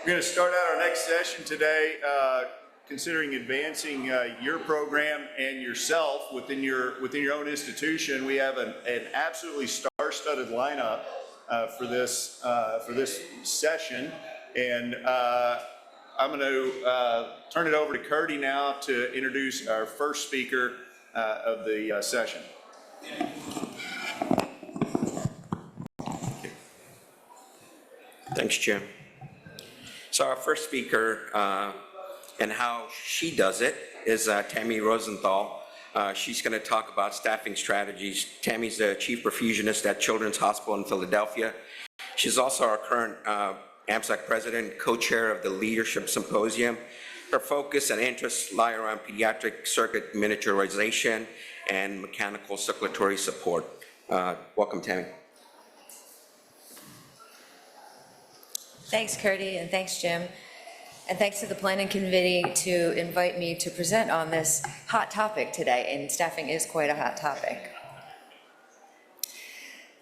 We're going to start out our next session today, considering advancing your program and yourself within your own institution. We have an absolutely star-studded lineup for this session, and I'm going to turn it over to Curdy now to introduce our first speaker of the session. Thanks, Jim. So our first speaker and how she does it is Tami Rosenthal. She's going to talk about staffing strategies. Tami's the chief perfusionist at Children's Hospital in Philadelphia. She's also our current AMSAC president, co-chair of the Leadership Symposium. Her focus and interests lie around pediatric circuit miniaturization and mechanical circulatory support. Welcome, Tami. Thanks, Curdy, and thanks, Jim. And thanks to the planning committee to invite me to present on this hot topic today, and staffing is quite a hot topic.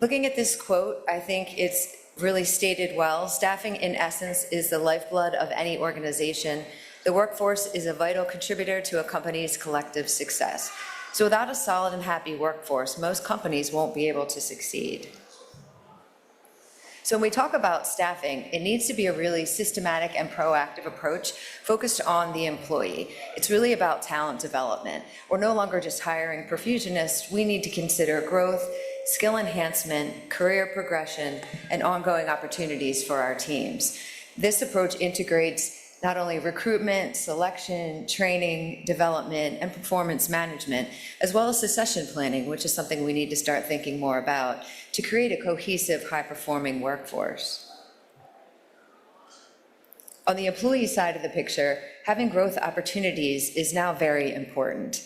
Looking at this quote, I think it's really stated well. Staffing, in essence, is the lifeblood of any organization. The workforce is a vital contributor to a company's collective success. So without a solid and happy workforce, most companies won't be able to succeed. So when we talk about staffing, it needs to be a really systematic and proactive approach focused on the employee. It's really about talent development. We're no longer just hiring perfusionists. We need to consider growth, skill enhancement, career progression, and ongoing opportunities for our teams. This approach integrates not only recruitment, selection, training, development, and performance management, as well as succession planning, which is something we need to start thinking more about to create a cohesive, high-performing workforce. On the employee side of the picture, having growth opportunities is now very important.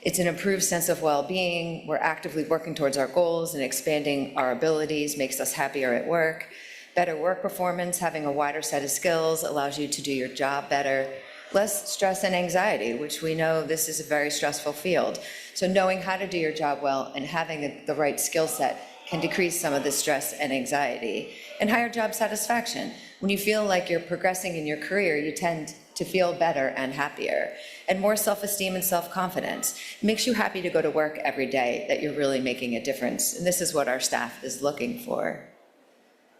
It's an improved sense of well-being. We're actively working towards our goals, and expanding our abilities makes us happier at work. Better work performance, having a wider set of skills allows you to do your job better. Less stress and anxiety, which we know this is a very stressful field. So knowing how to do your job well and having the right skill set can decrease some of the stress and anxiety. And higher job satisfaction. When you feel like you're progressing in your career, you tend to feel better and happier. And more self-esteem and self-confidence. It makes you happy to go to work every day, that you're really making a difference. And this is what our staff is looking for.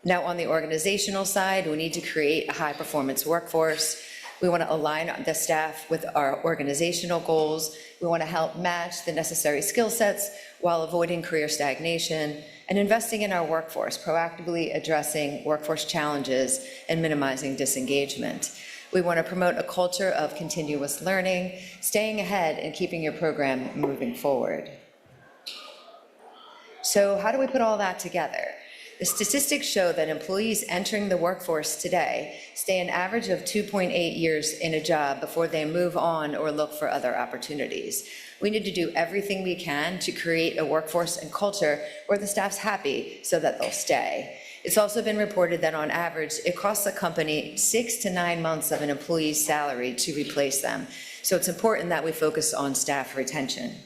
Now, on the organizational side, we need to create a high-performance workforce. We want to align the staff with our organizational goals. We want to help match the necessary skill sets while avoiding career stagnation and investing in our workforce, proactively addressing workforce challenges and minimizing disengagement. We want to promote a culture of continuous learning, staying ahead and keeping your program moving forward. So how do we put all that together? The statistics show that employees entering the workforce today stay an average of 2.8 years in a job before they move on or look for other opportunities. We need to do everything we can to create a workforce and culture where the staff's happy so that they'll stay. It's also been reported that on average, it costs a company 6 to 9 months of an employee's salary to replace them. So it's important that we focus on staff retention.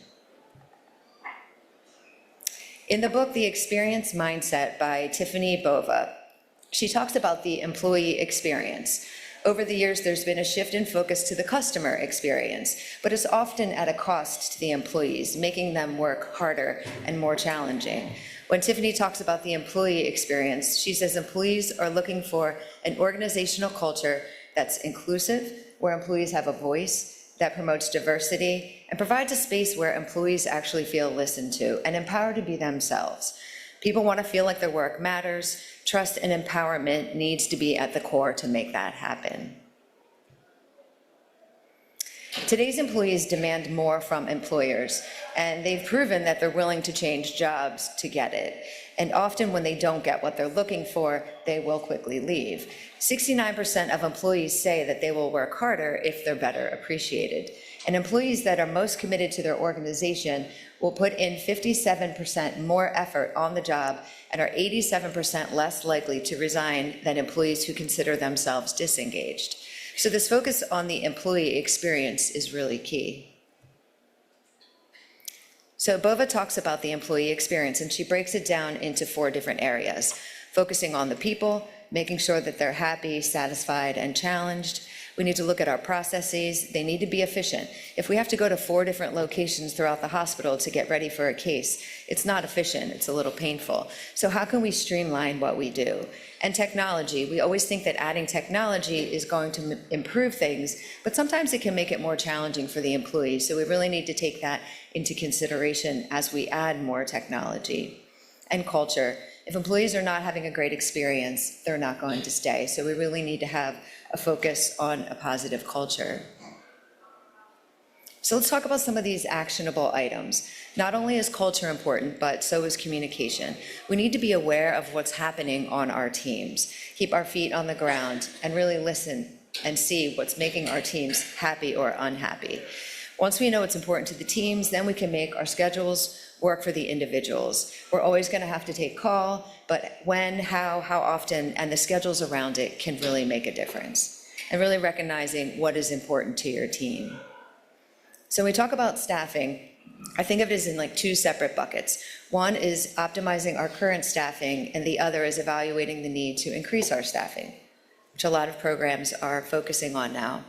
In the book, The Experience Mindset by Tiffany Bova, she talks about the employee experience. Over the years, there's been a shift in focus to the customer experience, but it's often at a cost to the employees, making them work harder and more challenging. When Tiffany talks about the employee experience, she says employees are looking for an organizational culture that's inclusive, where employees have a voice, that promotes diversity, and provides a space where employees actually feel listened to and empowered to be themselves. People want to feel like their work matters. Trust and empowerment needs to be at the core to make that happen. Today's employees demand more from employers, and they've proven that they're willing to change jobs to get it. And often when they don't get what they're looking for, they will quickly leave. 69% of employees say that they will work harder if they're better appreciated. And employees that are most committed to their organization will put in 57% more effort on the job and are 87% less likely to resign than employees who consider themselves disengaged. So this focus on the employee experience is really key. So Bova talks about the employee experience, and she breaks it down into 4 different areas, focusing on the people, making sure that they're happy, satisfied, and challenged. We need to look at our processes. They need to be efficient. If we have to go to 4 different locations throughout the hospital to get ready for a case, it's not efficient, it's a little painful. So how can we streamline what we do? And technology, we always think that adding technology is going to improve things, but sometimes it can make it more challenging for the employees. So we really need to take that into consideration as we add more technology. And culture. If employees are not having a great experience, they're not going to stay. So we really need to have a focus on a positive culture. So let's talk about some of these actionable items. Not only is culture important, but so is communication. We need to be aware of what's happening on our teams, keep our feet on the ground, and really listen and see what's making our teams happy or unhappy. Once we know what's important to the teams, then we can make our schedules work for the individuals. We're always going to have to take call, but when, how often, and the schedules around it can really make a difference. And really recognizing what is important to your team. So when we talk about staffing, I think of it as in like 2 separate buckets. One is optimizing our current staffing, and the other is evaluating the need to increase our staffing, which a lot of programs are focusing on now.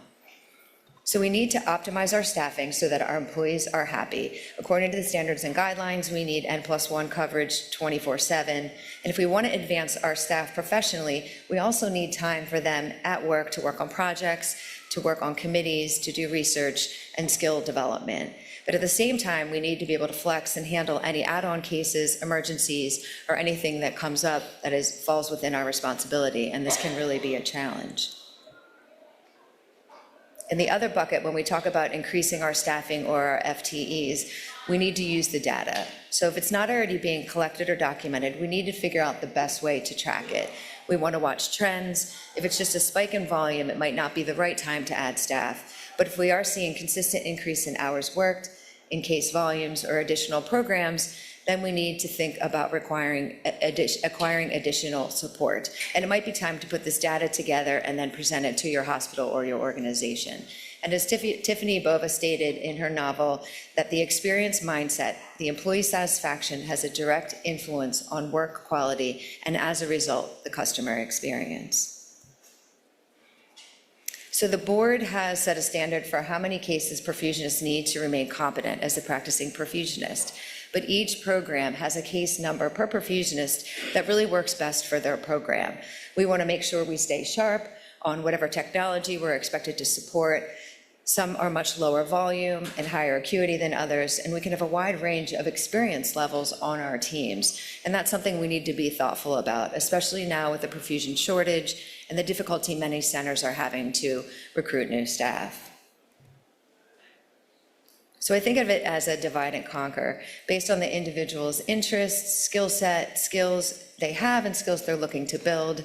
So we need to optimize our staffing so that our employees are happy. According to the standards and guidelines, we need N+1 coverage 24/7. And if we want to advance our staff professionally, we also need time for them at work to work on projects, to work on committees, to do research and skill development. But at the same time, we need to be able to flex and handle any add-on cases, emergencies, or anything that comes up that falls within our responsibility, and this can really be a challenge. In the other bucket, when we talk about increasing our staffing or our FTEs, we need to use the data. So if it's not already being collected or documented, we need to figure out the best way to track it. We want to watch trends. If it's just a spike in volume, it might not be the right time to add staff. But if we are seeing consistent increase in hours worked, in case volumes, or additional programs, then we need to think about acquiring additional support. And it might be time to put this data together and then present it to your hospital or your organization. And as Tiffany Bova stated in her novel, that the experience mindset, the employee satisfaction, has a direct influence on work quality, and as a result, the customer experience. So the board has set a standard for how many cases perfusionists need to remain competent as a practicing perfusionist. But each program has a case number per perfusionist that really works best for their program. We want to make sure we stay sharp on whatever technology we're expected to support. Some are much lower volume and higher acuity than others, and we can have a wide range of experience levels on our teams. And that's something we need to be thoughtful about, especially now with the perfusion shortage and the difficulty many centers are having to recruit new staff. So I think of it as a divide and conquer based on the individual's interests, skill set, skills they have, and skills they're looking to build.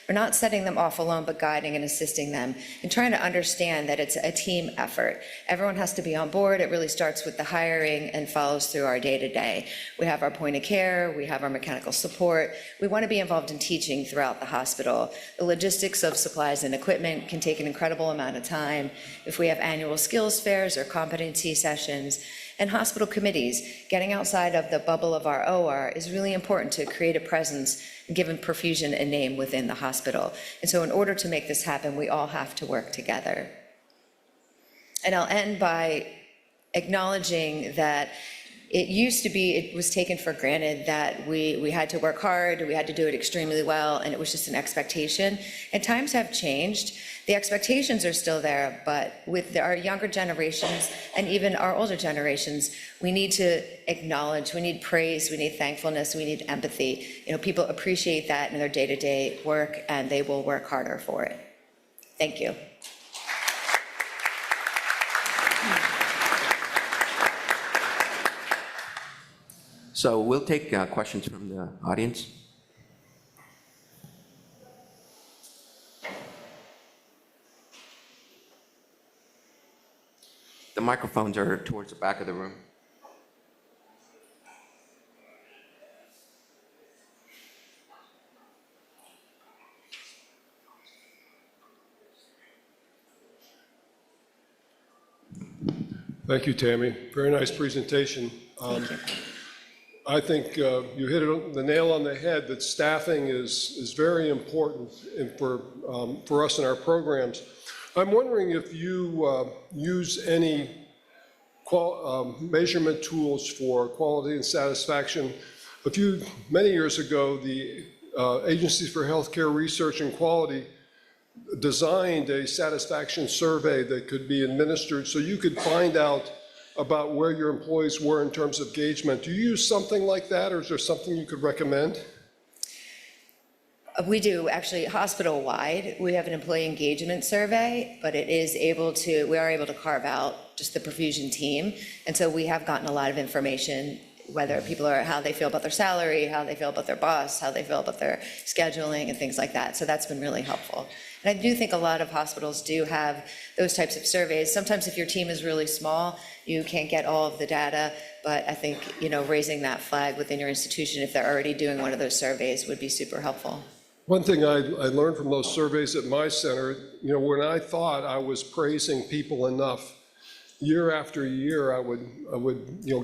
We're not setting them off alone, but guiding and assisting them and trying to understand that it's a team effort. Everyone has to be on board. It really starts with the hiring and follows through our day-to-day. We have our point of care, we have our mechanical support. We want to be involved in teaching throughout the hospital. The logistics of supplies and equipment can take an incredible amount of time. If we have annual skills fairs or competency sessions, and hospital committees, getting outside of the bubble of our OR is really important to create a presence and give perfusion a name within the hospital. And so in order to make this happen, we all have to work together. And I'll end by acknowledging that it was taken for granted that we had to work hard, we had to do it extremely well, and it was just an expectation. And times have changed. The expectations are still there, but with our younger generations and even our older generations, we need to acknowledge, we need praise, we need thankfulness, we need empathy. People appreciate that in their day-to-day work, and they will work harder for it. Thank you. So we'll take questions from the audience. The microphones are towards the back of the room. Thank you, Tami. Very nice presentation. I think you hit the nail on the head that staffing is very important for us in our programs. I'm wondering if you use any measurement tools for quality and satisfaction. Many years ago, the Agencies for Healthcare Research and Quality designed a satisfaction survey that could be administered so you could find out about where your employees were in terms of engagement. Do you use something like that, or is there something you could recommend? We do, actually, hospital-wide. We have an employee engagement survey, but we are able to carve out just the perfusion team. And so we have gotten a lot of information, whether people how they feel about their salary, how they feel about their boss, how they feel about their scheduling and things like that. So that's been really helpful. And I do think a lot of hospitals do have those types of surveys. Sometimes if your team is really small, you can't get all of the data, but I think, raising that flag within your institution, if they're already doing one of those surveys, would be super helpful. One thing I learned from those surveys at my center, when I thought I was praising people enough, year after year, I would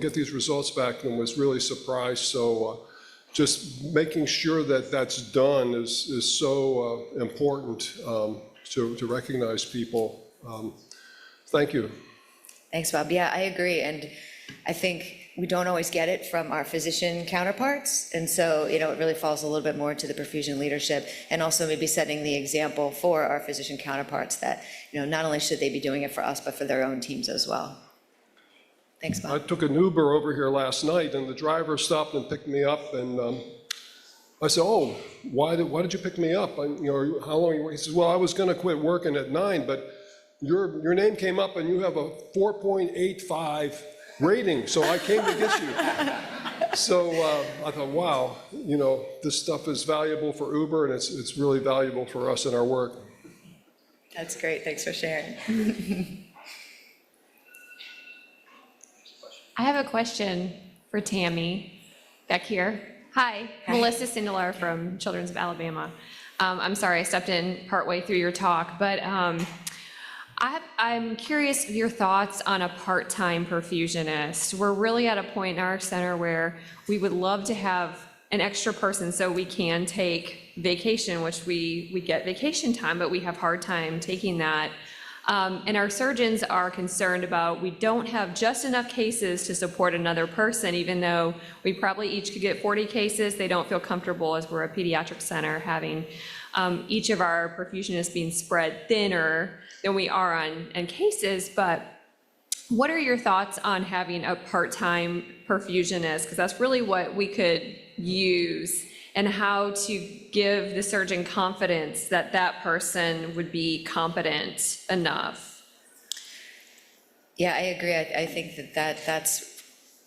get these results back and was really surprised. So just making sure that that's done is so important to recognize people. Thank you. Thanks, Bob. Yeah, I agree. And I think we don't always get it from our physician counterparts. And so, it really falls a little bit more to the perfusion leadership, and also maybe setting the example for our physician counterparts that, not only should they be doing it for us, but for their own teams as well. Thanks, Bob. I took an Uber over here last night, and the driver stopped and picked me up, and I said, "Oh, why did you pick me up? How long are you working?" He says, "Well, I was going to quit working at 9, but your name came up, and you have a 4.85 rating, so I came to get you." So I thought, wow, this stuff is valuable for Uber, and it's really valuable for us in our work. That's great. Thanks for sharing. I have a question for Tami back here. Hi, Melissa Sindelar from Children's of Alabama. I'm sorry I stepped in partway through your talk, but I'm curious of your thoughts on a part-time perfusionist. We're really at a point in our center where we would love to have an extra person so we can take vacation, which we get vacation time, but we have hard time taking that. And our surgeons are concerned about we don't have just enough cases to support another person, even though we probably each could get 40 cases. They don't feel comfortable, as we're a pediatric center, having each of our perfusionists being spread thinner than we are on cases. But what are your thoughts on having a part-time perfusionist? Because that's really what we could use, and how to give the surgeon confidence that that person would be competent enough. Yeah, I agree. I think that's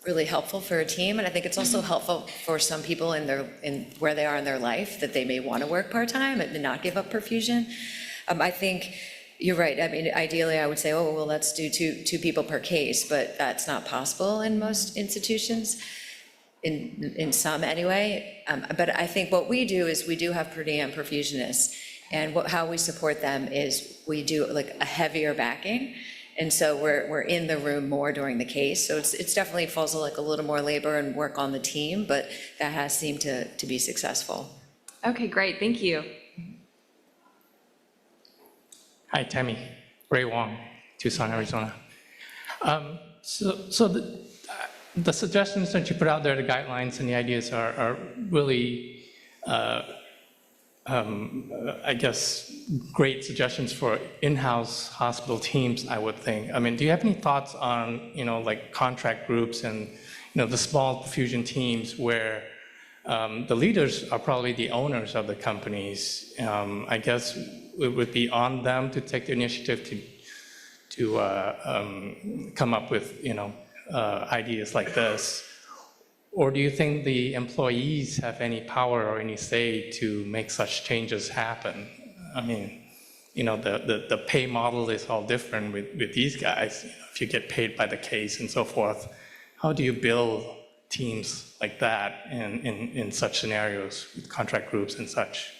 really helpful for a team, and I think it's also helpful for some people in where they are in their life, that they may want to work part-time and not give up perfusion. I think you're right. I mean, ideally, I would say, oh, well, let's do two people per case, but that's not possible in most institutions. In some anyway, but I think what we do is we do have per diem perfusionists, and how we support them is we do like a heavier backing, and so we're in the room more during the case. So it's definitely falls like a little more labor and work on the team, but that has seemed to be successful. Okay, great, thank you. Hi, Tami. Ray Wong, Tucson, Arizona. The suggestions that you put out there, the guidelines and the ideas are really, I guess, great suggestions for in-house hospital teams, I would think. I mean, do you have any thoughts on, like contract groups and, the small perfusion teams where the leaders are probably the owners of the companies? I guess it would be on them to take the initiative to come up with, ideas like this? Or do you think the employees have any power or any say to make such changes happen? I mean, the pay model is all different with these guys. If you get paid by the case and so forth, how do you build teams like that in such scenarios with contract groups and such?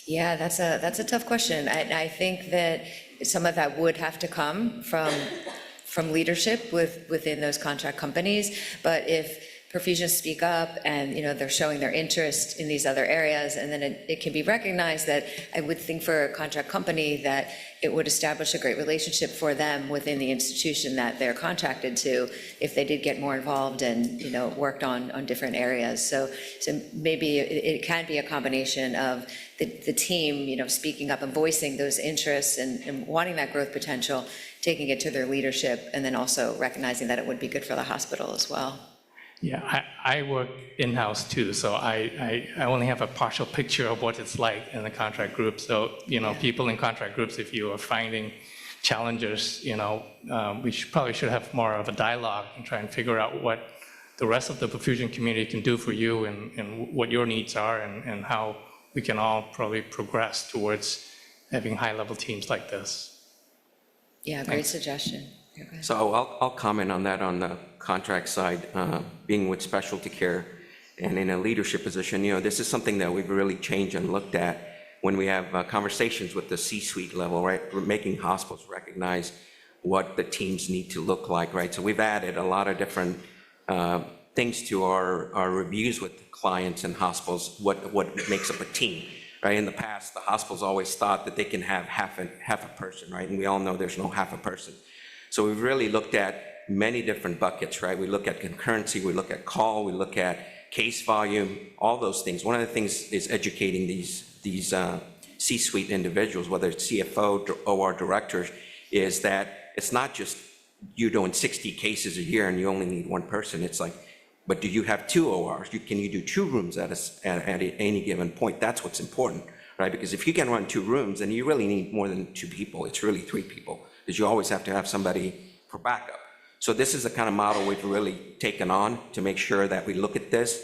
Yeah, that's a tough question. I think that some of that would have to come from leadership within those contract companies. But if perfusionists speak up and, they're showing their interest in these other areas, and then it can be recognized that I would think for a contract company that it would establish a great relationship for them within the institution that they're contracted to if they did get more involved and, worked on different areas. So maybe it can be a combination of the team, speaking up and voicing those interests and wanting that growth potential, taking it to their leadership, and then also recognizing that it would be good for the hospital as well. Yeah, I work in-house too, so I only have a partial picture of what it's like in the contract group. So, people in contract groups, if you are finding challenges, we probably should have more of a dialogue and try and figure out what the rest of the perfusion community can do for you and what your needs are and how we can all probably progress towards having high-level teams like this. Yeah, great suggestion. Yeah, go ahead. So I'll comment on that on the contract side, being with specialty care and in a leadership position. This is something that we've really changed and looked at when we have conversations with the C-suite level, right? We're making hospitals recognize what the teams need to look like, right? So we've added a lot of different things to our reviews with clients and hospitals, what makes up a team, right? In the past, the hospitals always thought that they can have half a person, right? And we all know there's no half a person. So we've really looked at many different buckets, right? We look at concurrency, we look at call, we look at case volume, all those things. One of the things is educating these C-suite individuals, whether it's CFO, OR directors, is that it's not just you doing 60 cases a year and you only need one person. It's like, but do you have 2 ORs? Can you do 2 rooms at any given point? That's what's important, right? Because if you can run 2 rooms, then you really need more than 2 people. It's really 3 people, because you always have to have somebody for backup. So this is the kind of model we've really taken on to make sure that we look at this,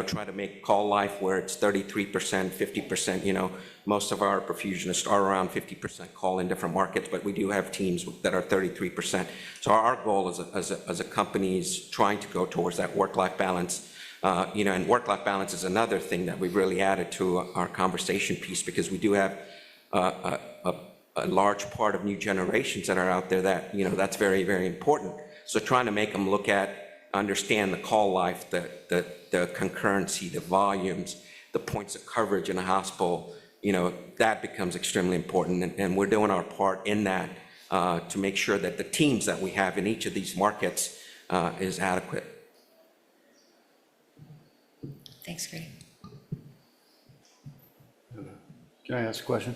try to make call life where it's 33%, 50%, most of our perfusionists are around 50% call in different markets, but we do have teams that are 33%. So our goal as a company is trying to go towards that work-life balance. And work-life balance is another thing that we've really added to our conversation piece, because we do have a large part of new generations that are out there that, that's very, very important. So trying to make them understand the call life, the concurrency, the volumes, the points of coverage in a hospital, that becomes extremely important. And we're doing our part in that to make sure that the teams that we have in each of these markets is adequate. Thanks, Greg. Can I ask a question?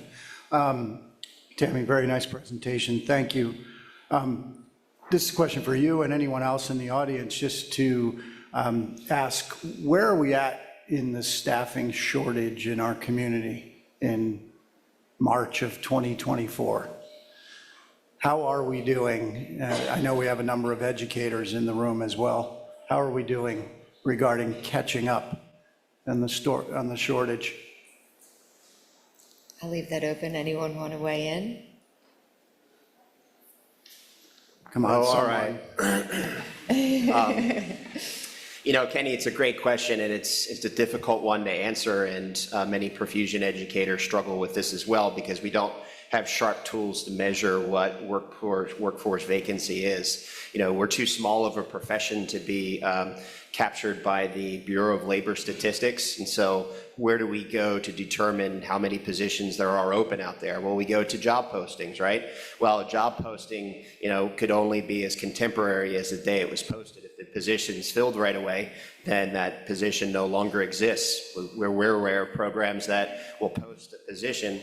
Tami, very nice presentation. Thank you. This is a question for you and anyone else in the audience, just to ask, where are we at in the staffing shortage in our community in March of 2024? How are we doing? I know we have a number of educators in the room as well. How are we doing regarding catching up on the shortage? I'll leave that open. Anyone want to weigh in? Come on, all someone. right. Kenny, it's a great question, and it's a difficult one to answer, and many perfusion educators struggle with this as well, because we don't have sharp tools to measure what workforce vacancy is. We're too small of a profession to be captured by the Bureau of Labor Statistics, and so where do we go to determine how many positions there are open out there? Well, we go to job postings, right? Well, a job posting, could only be as contemporary as the day it was posted. If the position is filled right away, then that position no longer exists. We're aware of programs that will post a position,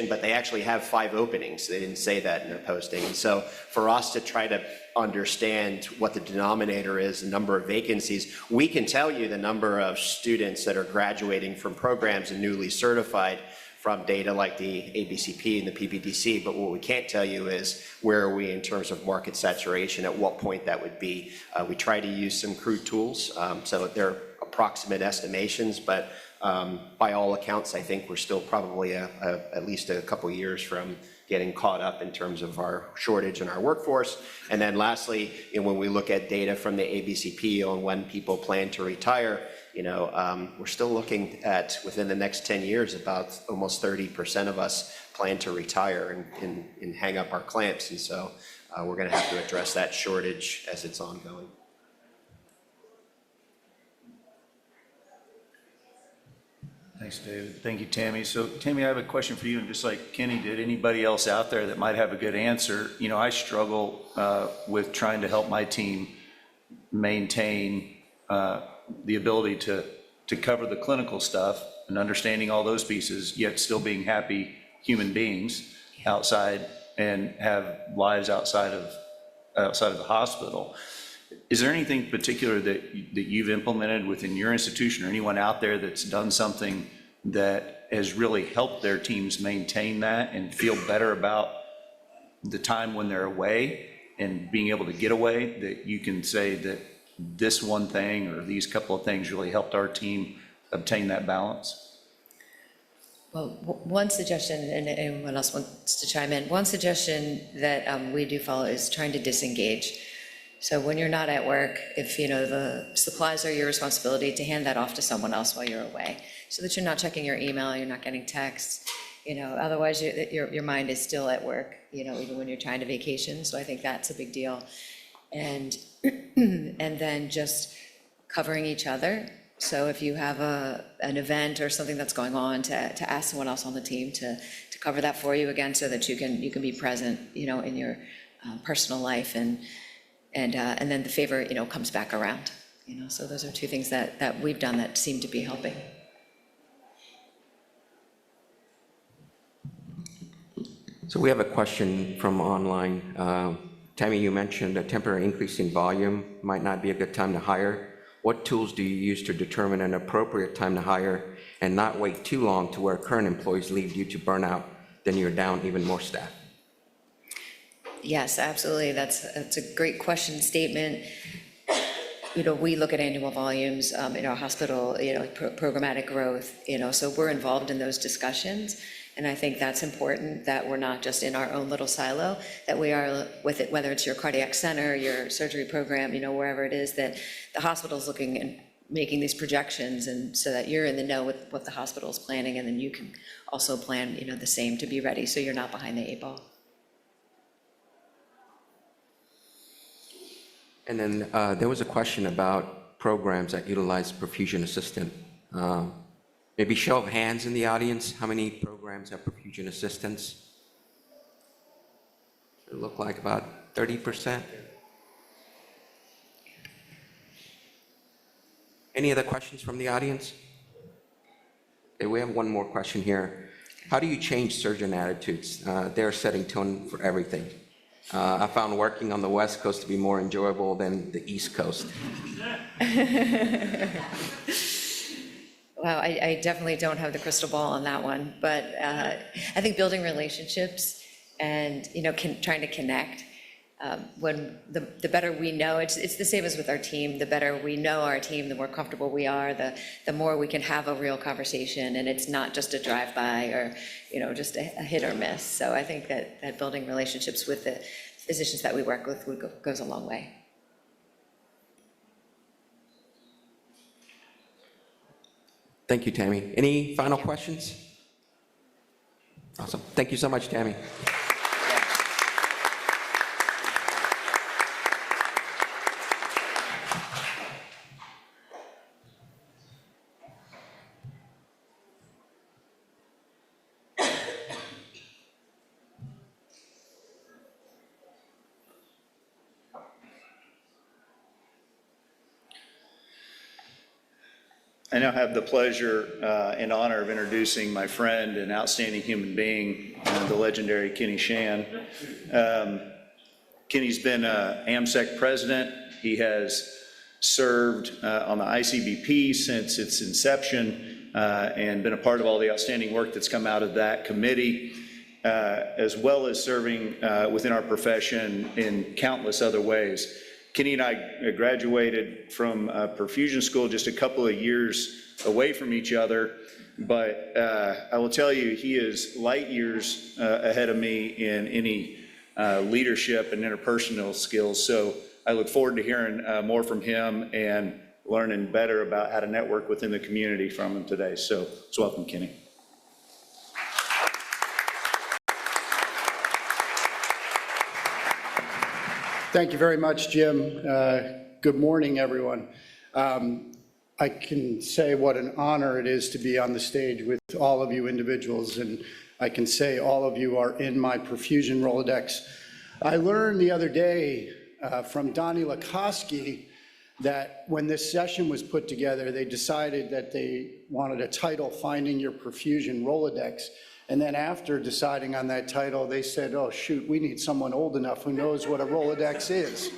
but they actually have 5 openings. They didn't say that in their posting. And so for us to try to understand what the denominator is, the number of vacancies, we can tell you the number of students that are graduating from programs and newly certified from data like the ABCP and the PPDC, but what we can't tell you is where are we in terms of market saturation, at what point that would be. We try to use some crude tools, so they're approximate estimations, but by all accounts, I think we're still probably at least a couple years from getting caught up in terms of our shortage in our workforce. And then lastly, when we look at data from the ABCP on when people plan to retire, we're still looking at, within the next 10 years, about almost 30% of us plan to retire and hang up our clamps. And so we're going to have to address that shortage as it's ongoing. Thanks, David. Thank you, Tammy. So Tammy, I have a question for you, and just like Kenny did, anybody else out there that might have a good answer? You know, I struggle with trying to help my team maintain the ability to cover the clinical stuff and understanding all those pieces, yet still being happy human beings outside and have lives outside of the hospital. Is there anything particular that you've implemented within your institution, or anyone out there that's done something that has really helped their teams maintain that and feel better about the time when they're away and being able to get away, that you can say that this one thing or these couple of things really helped our team obtain that balance? Well, one suggestion, and anyone else wants to chime in, one suggestion that we do follow is trying to disengage. So when you're not at work, if the supplies are your responsibility, to hand that off to someone else while you're away, so that you're not checking your email, you're not getting texts. Otherwise your mind is still at work, even when you're trying to vacation. So I think that's a big deal. And then just covering each other. So if you have an event or something that's going on, to ask someone else on the team to cover that for you again, so that you can be present, in your personal life, and then the favor, comes back around, so those are two things that we've done that seem to be helping. So we have a question from online. Tammy, you mentioned a temporary increase in volume might not be a good time to hire. What tools do you use to determine an appropriate time to hire and not wait too long to where current employees leave due to burnout, then you're down even more staff? Yes, absolutely. That's a great question statement. We look at annual volumes in our hospital, programmatic growth, so we're involved in those discussions. And I think that's important, that we're not just in our own little silo, that we are with it, whether it's your cardiac center, your surgery program, wherever it is, that the hospital's looking and making these projections, and so that you're in the know with what the hospital's planning, and then you can also plan, the same, to be ready, so you're not behind the 8 ball. And then there was a question about programs that utilize perfusion assistant. Maybe show of hands in the audience, how many programs have perfusion assistants? It looked like about 30%. Any other questions from the audience? Okay, we have one more question here. How do you change surgeon attitudes? They're setting tone for everything. I found working on the West Coast to be more enjoyable than the East Coast. Wow, I definitely don't have the crystal ball on that one, but I think building relationships and, trying to connect, when the better we know, it's the same as with our team, the better we know our team, the more comfortable we are, the more we can have a real conversation, and it's not just a drive-by or, just a hit or miss. So I think that building relationships with the physicians that we work with goes a long way. Thank you, Tammy. Any final questions? Awesome. Thank you so much, Tammy. I now have the pleasure and honor of introducing my friend and outstanding human being, the legendary Kenny Shann. Kenny's been AMSEC president. He has served on the ICBP since its inception and been a part of all the outstanding work that's come out of that committee, as well as serving within our profession in countless other ways. Kenny and I graduated from perfusion school just a couple of years away from each other, but I will tell you, he is light years ahead of me in any leadership and interpersonal skills. So I look forward to hearing more from him and learning better about how to network within the community from him today. So welcome, Kenny. Thank you very much, Jim. Good morning, everyone. I can say what an honor it is to be on the stage with all of you individuals, and I can say all of you are in my Perfusion Rolodex. I learned the other day from Donnie Lakoski that when this session was put together, they decided that they wanted a title, Finding Your Perfusion Rolodex. And then after deciding on that title, they said, oh shoot, we need someone old enough who knows what a Rolodex is.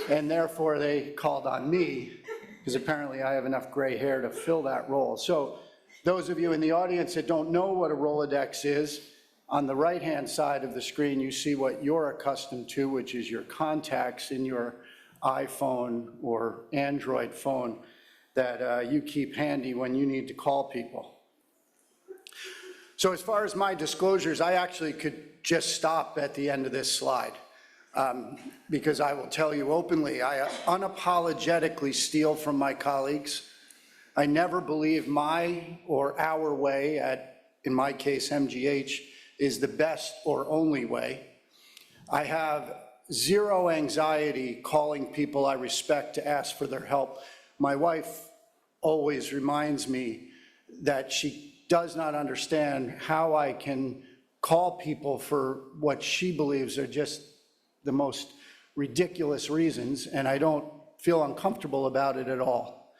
And therefore they called on me, because apparently I have enough gray hair to fill that role. So those of you in the audience that don't know what a Rolodex is, on the right-hand side of the screen, you see what you're accustomed to, which is your contacts in your iPhone or Android phone that you keep handy when you need to call people. So as far as my disclosures, I actually could just stop at the end of this slide, because I will tell you openly, I unapologetically steal from my colleagues. I never believe my or our way at, in my case, MGH, is the best or only way. I have zero anxiety calling people I respect to ask for their help. My wife always reminds me that she does not understand how I can call people for what she believes are just the most ridiculous reasons, and I don't feel uncomfortable about it at all.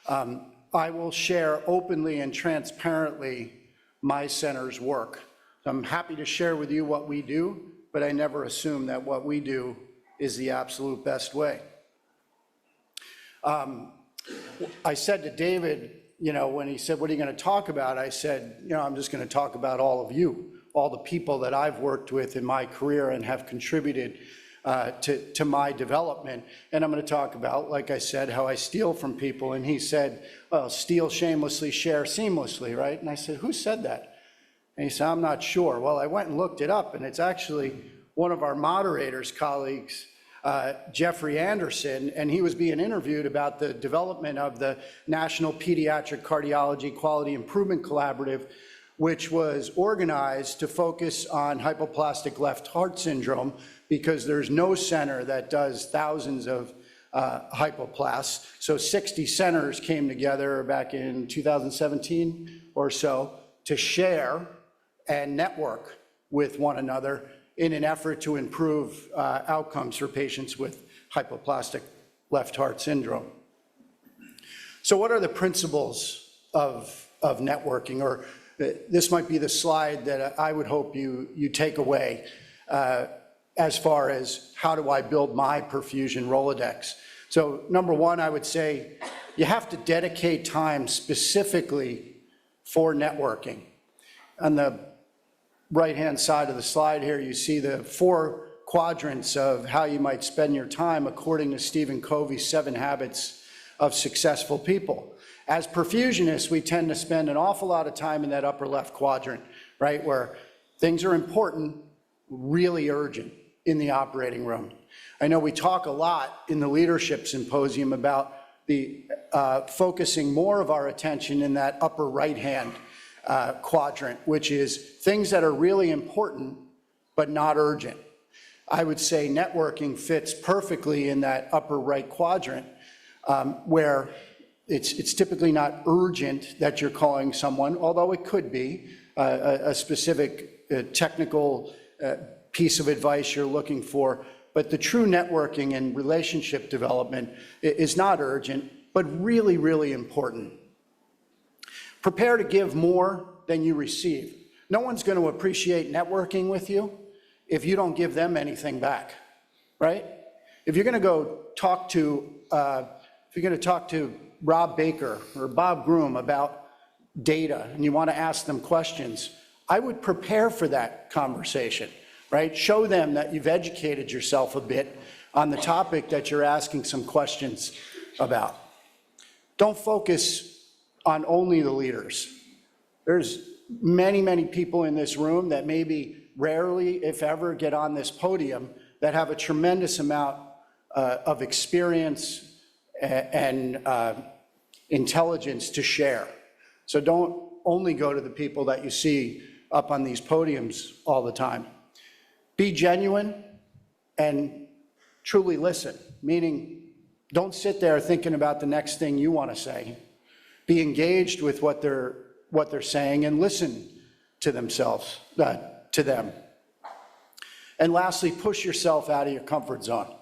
I will share openly and transparently my center's work. I'm happy to share with you what we do, but I never assume that what we do is the absolute best way. I said to David, you know, when he said, what are you going to talk about? I said, you know, I'm just going to talk about all of you, all the people that I've worked with in my career and have contributed to my development. And I'm going to talk about, like I said, how I steal from people. And he said, well, steal shamelessly, share seamlessly, right? And I said, who said that? And he said, I'm not sure. Well, I went and looked it up, and it's actually one of our moderators' colleagues, Jeffrey Anderson, and he was being interviewed about the development of the National Pediatric Cardiology Quality Improvement Collaborative, which was organized to focus on hypoplastic left heart syndrome, because there's no center that does thousands of hypoplasts. So 60 centers came together back in 2017 or so to share and network with one another in an effort to improve outcomes for patients with hypoplastic left heart syndrome. So what are the principles of networking? Or this might be the slide that I would hope you take away as far as how do I build my perfusion Rolodex. So number one, I would say you have to dedicate time specifically for networking. On the right-hand side of the slide here, you see the 4 quadrants of how you might spend your time according to Stephen Covey's 7 Habits of Successful People. As perfusionists, we tend to spend an awful lot of time in that upper left quadrant, right, where things are important, really urgent in the operating room. I know we talk a lot in the leadership symposium about the focusing more of our attention in that upper right-hand quadrant, which is things that are really important but not urgent. I would say networking fits perfectly in that upper right quadrant, where it's typically not urgent that you're calling someone, although it could be a specific technical piece of advice you're looking for. But the true networking and relationship development is not urgent, but really, really important. Prepare to give more than you receive. No one's going to appreciate networking with you if you don't give them anything back, right? If you're going to go talk to, Rob Baker or Bob Groom about data and you want to ask them questions, I would prepare for that conversation, right? Show them that you've educated yourself a bit on the topic that you're asking some questions about. Don't focus on only the leaders. There's many, many people in this room that maybe rarely, if ever, get on this podium that have a tremendous amount of experience and intelligence to share. So don't only go to the people that you see up on these podiums all the time. Be genuine and truly listen, meaning Don't sit there thinking about the next thing you want to say. Be engaged with what they're saying and listen to themselves, to them. And lastly, push yourself out of your comfort zone.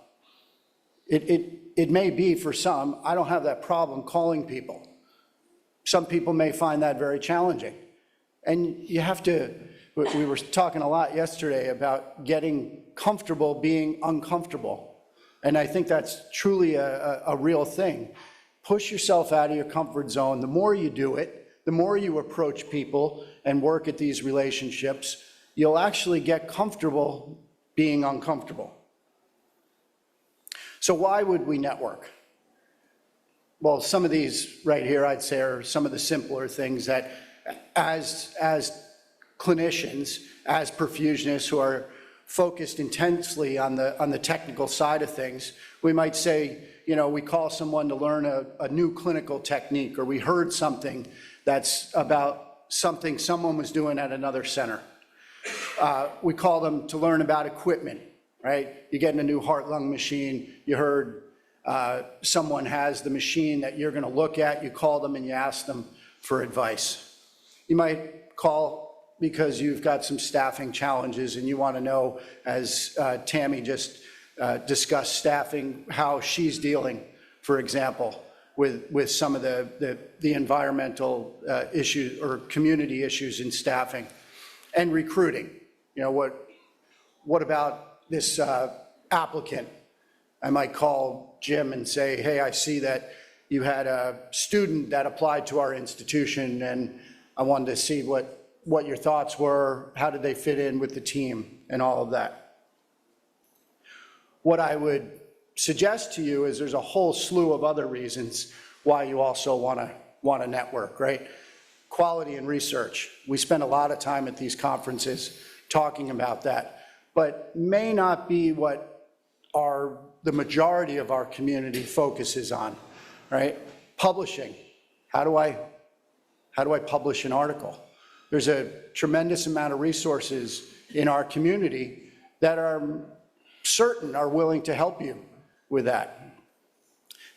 It may be for some, I don't have that problem calling people. Some people may find that very challenging. And you have to, we were talking a lot yesterday about getting comfortable being uncomfortable. And I think that's truly a real thing. Push yourself out of your comfort zone. The more you do it, the more you approach people and work at these relationships, you'll actually get comfortable being uncomfortable. So why would we network? Well, some of these right here, I'd say, are some of the simpler things that as clinicians, as perfusionists who are focused intensely on the technical side of things, we might say, you know, we call someone to learn a new clinical technique, or we heard something that's about something someone was doing at another center. We call them to learn about equipment, right? You're getting a new heart-lung machine, you heard someone has the machine that you're gonna look at, you call them and you ask them for advice. You might call because you've got some staffing challenges and you wanna know, as Tami just discussed staffing, how she's dealing, for example, with some of the environmental issues or community issues in staffing. And recruiting, you know, what about this applicant? I might call Jim and say, hey, I see that you had a student that applied to our institution and I wanted to see what your thoughts were, how did they fit in with the team and all of that. What I would suggest to you is there's a whole slew of other reasons why you also wanna network, right? Quality and research. We spend a lot of time at these conferences talking about that, but may not be what the majority of our community focuses on, right? Publishing. How do I publish an article? There's a tremendous amount of resources in our community that are certain are willing to help you with that.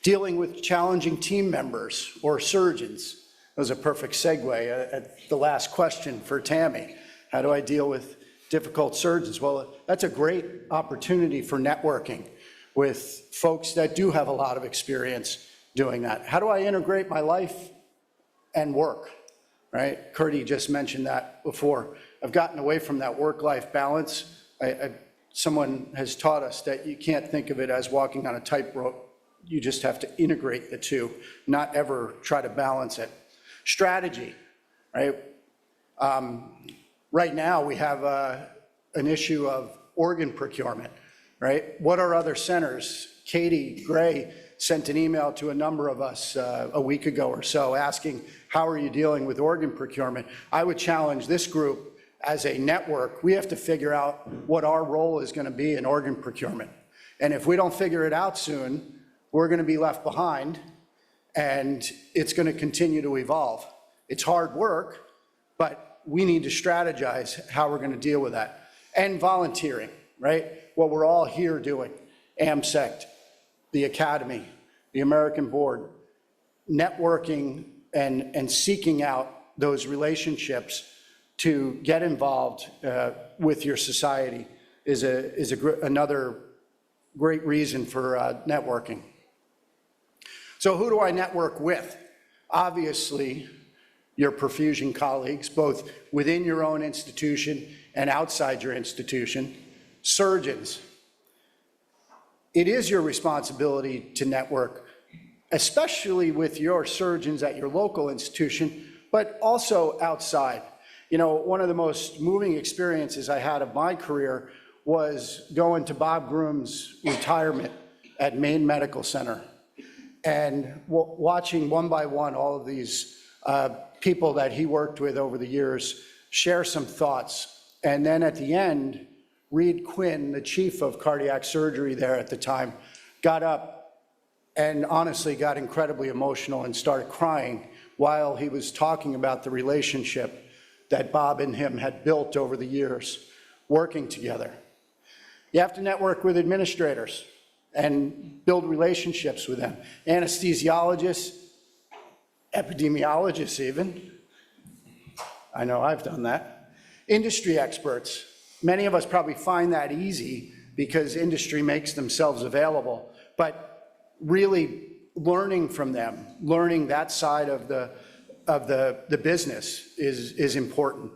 Dealing with challenging team members or surgeons. That was a perfect segue at the last question for Tami. How do I deal with difficult surgeons? Well, that's a great opportunity for networking with folks that do have a lot of experience doing that. How do I integrate my life and work, right? Curdy just mentioned that before. I've gotten away from that work-life balance. Someone has taught us that you can't think of it as walking on a tightrope. You just have to integrate the two, not ever try to balance it. Strategy, right? Right now we have an issue of organ procurement, right? What are other centers? Katie Gray sent an email to a number of us a week ago or so asking, how are you dealing with organ procurement? I would challenge this group as a network. We have to figure out what our role is gonna be in organ procurement. And if we don't figure it out soon, we're gonna be left behind and it's gonna continue to evolve. It's hard work, but we need to strategize how we're gonna deal with that. And volunteering, right? What we're all here doing, AMSECT, the Academy, the American Board, networking and seeking out those relationships to get involved with your society is another great reason for networking. So who do I network with? Obviously, your perfusion colleagues, both within your own institution and outside your institution. Surgeons. It is your responsibility to network, especially with your surgeons at your local institution, but also outside. You know, one of the most moving experiences I had of my career was going to Bob Groom's retirement at Maine Medical Center and watching one by one all of these people that he worked with over the years share some thoughts. And then at the end, Reed Quinn, the chief of cardiac surgery there at the time, got up and honestly got incredibly emotional and started crying while he was talking about the relationship that Bob and him had built over the years working together. You have to network with administrators and build relationships with them. Anesthesiologists, epidemiologists even. I know I've done that. Industry experts. Many of us probably find that easy because industry makes themselves available, but really learning from them, learning that side of the business is important.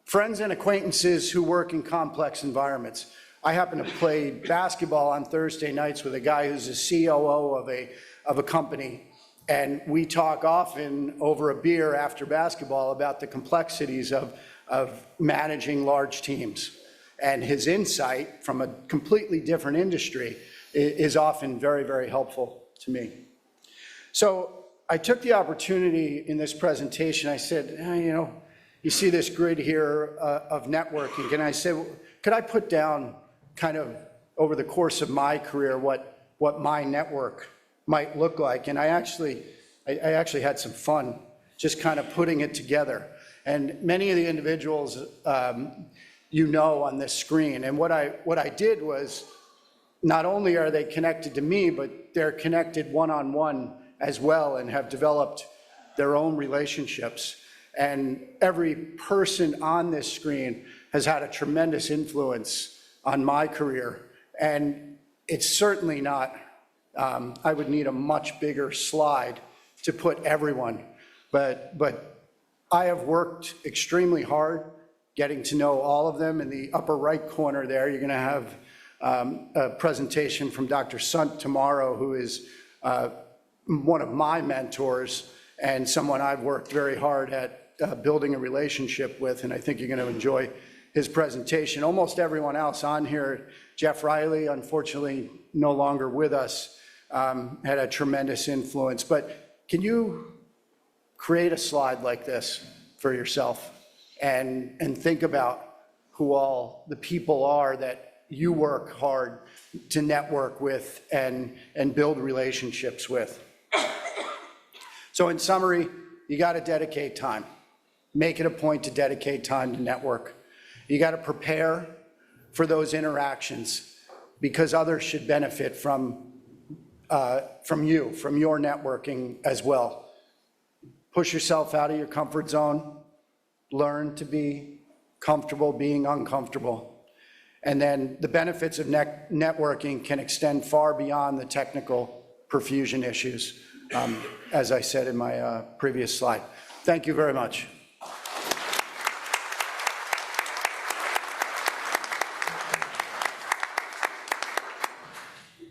Friends and acquaintances who work in complex environments. I happen to play basketball on Thursday nights with a guy who's a COO of a company, and we talk often over a beer after basketball about the complexities of managing large teams. And his insight from a completely different industry is often very, very helpful to me. So I took the opportunity in this presentation, I said, you see this grid here of networking, and I said, could I put down kind of over the course of my career what my network might look like? And I actually had some fun just kind of putting it together. And many of the individuals on this screen, and what I did was, not only are they connected to me, but they're connected one-on-one as well and have developed their own relationships. And every person on this screen has had a tremendous influence on my career. And it's certainly not, I would need a much bigger slide to put everyone, but I have worked extremely hard getting to know all of them. In the upper right corner there, you're gonna have a presentation from Dr. Sunt tomorrow, who is one of my mentors and someone I've worked very hard at building a relationship with, and I think you're gonna enjoy his presentation. Almost everyone else on here, Jeff Riley, unfortunately no longer with us, had a tremendous influence. But can you create a slide like this for yourself and think about who all the people are that you work hard to network with and build relationships with? So in summary, you got to dedicate time. Make it a point to dedicate time to network. You got to prepare for those interactions because others should benefit from you, from your networking as well. Push yourself out of your comfort zone. Learn to be comfortable being uncomfortable. And then the benefits of networking can extend far beyond the technical perfusion issues, as I said in my previous slide. Thank you very much.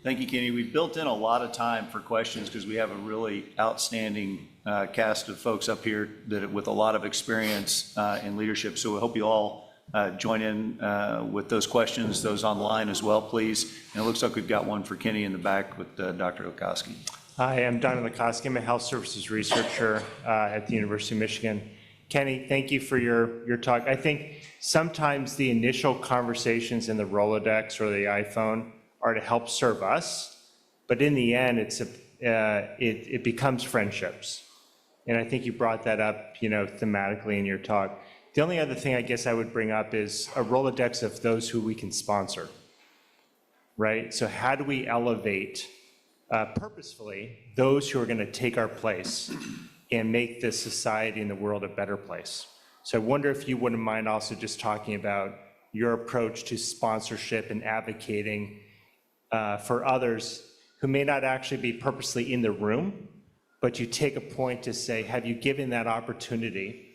Thank you, Kenny. We've built in a lot of time for questions because we have a really outstanding cast of folks up here that with a lot of experience in leadership. So we hope you all join in with those questions, those online as well, please. And it looks like we've got one for Kenny in the back with Dr. Okoski. Hi, I'm Don Okoski. I'm a health services researcher at the University of Michigan. Kenny, thank you for your talk. I think sometimes the initial conversations in the Rolodex or the iPhone are to help serve us, but in the end, it becomes friendships. And I think you brought that up, thematically in your talk. The only other thing I guess I would bring up is a Rolodex of those who we can sponsor, right? So how do we elevate purposefully those who are going to take our place and make this society and the world a better place? So I wonder if you wouldn't mind also just talking about your approach to sponsorship and advocating for others who may not actually be purposely in the room, but you take a point to say, have you given that opportunity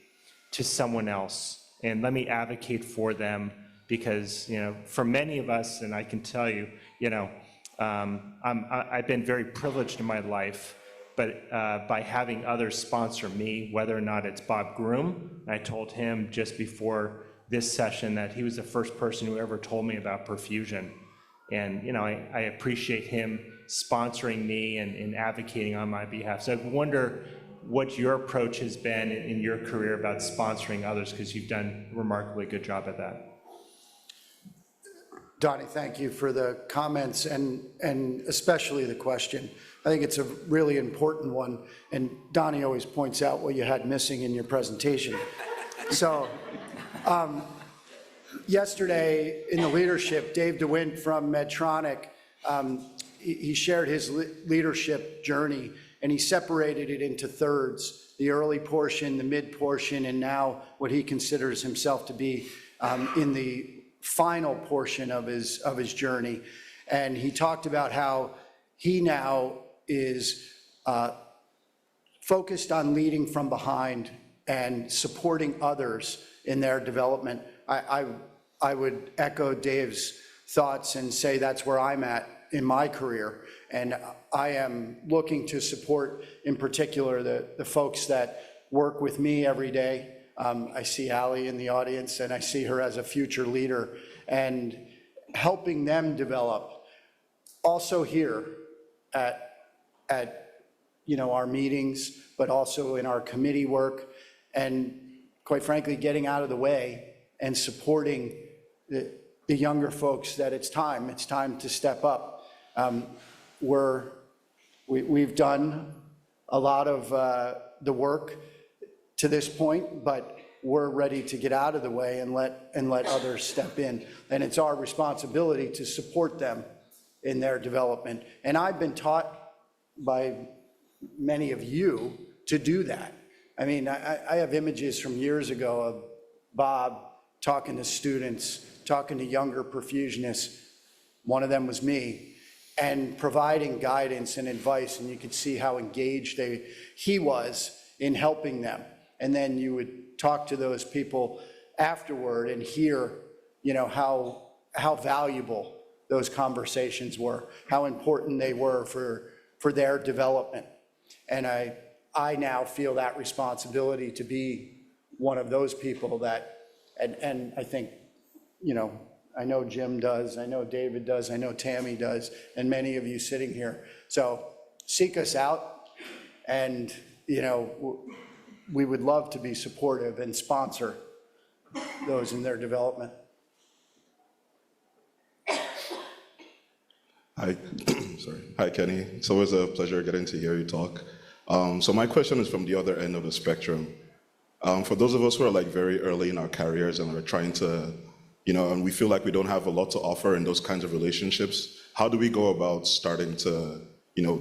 to someone else? And let me advocate for them because, for many of us, and I can tell you, I've been very privileged in my life, but by having others sponsor me, whether or not it's Bob Groom, I told him just before this session that he was the first person who ever told me about perfusion. And, I appreciate him sponsoring me and advocating on my behalf. So I wonder what your approach has been in your career about sponsoring others, because you've done a remarkably good job at that. Donnie, thank you for the comments and especially the question. I think it's a really important one. And Donnie always points out what you had missing in your presentation. So, yesterday in the leadership, Dave DeWint from Medtronic he shared his leadership journey, and he separated it into thirds, the early portion, the mid portion, and now what he considers himself to be in the final portion of his journey. And he talked about how he now is focused on leading from behind and supporting others in their development. I would echo Dave's thoughts and say that's where I'm at in my career. And I am looking to support, in particular, the folks that work with me every day. I see Allie in the audience, and I see her as a future leader, and helping them develop. Also here at our meetings, but also in our committee work, and quite frankly, getting out of the way and supporting the younger folks that it's time to step up. We've done a lot of the work to this point, but we're ready to get out of the way and let others step in. And it's our responsibility to support them in their development. And I've been taught by many of you to do that. I mean, I have images from years ago of Bob talking to students, talking to younger perfusionists. One of them was me, and providing guidance and advice, and you could see how engaged he was in helping them. And then you would talk to those people afterward and hear, how valuable those conversations were, how important they were for their development. And I now feel that responsibility to be one of those people that, and I think, I know Jim does, I know David does, I know Tami does, and many of you sitting here. So seek us out, and, we would love to be supportive and sponsor those in their development. Hi, sorry. Hi, Kenny. It's always a pleasure getting to hear you talk. So my question is from the other end of the spectrum. For those of us who are very early in our careers and are trying to, and we feel like we don't have a lot to offer in those kinds of relationships, how do we go about starting to,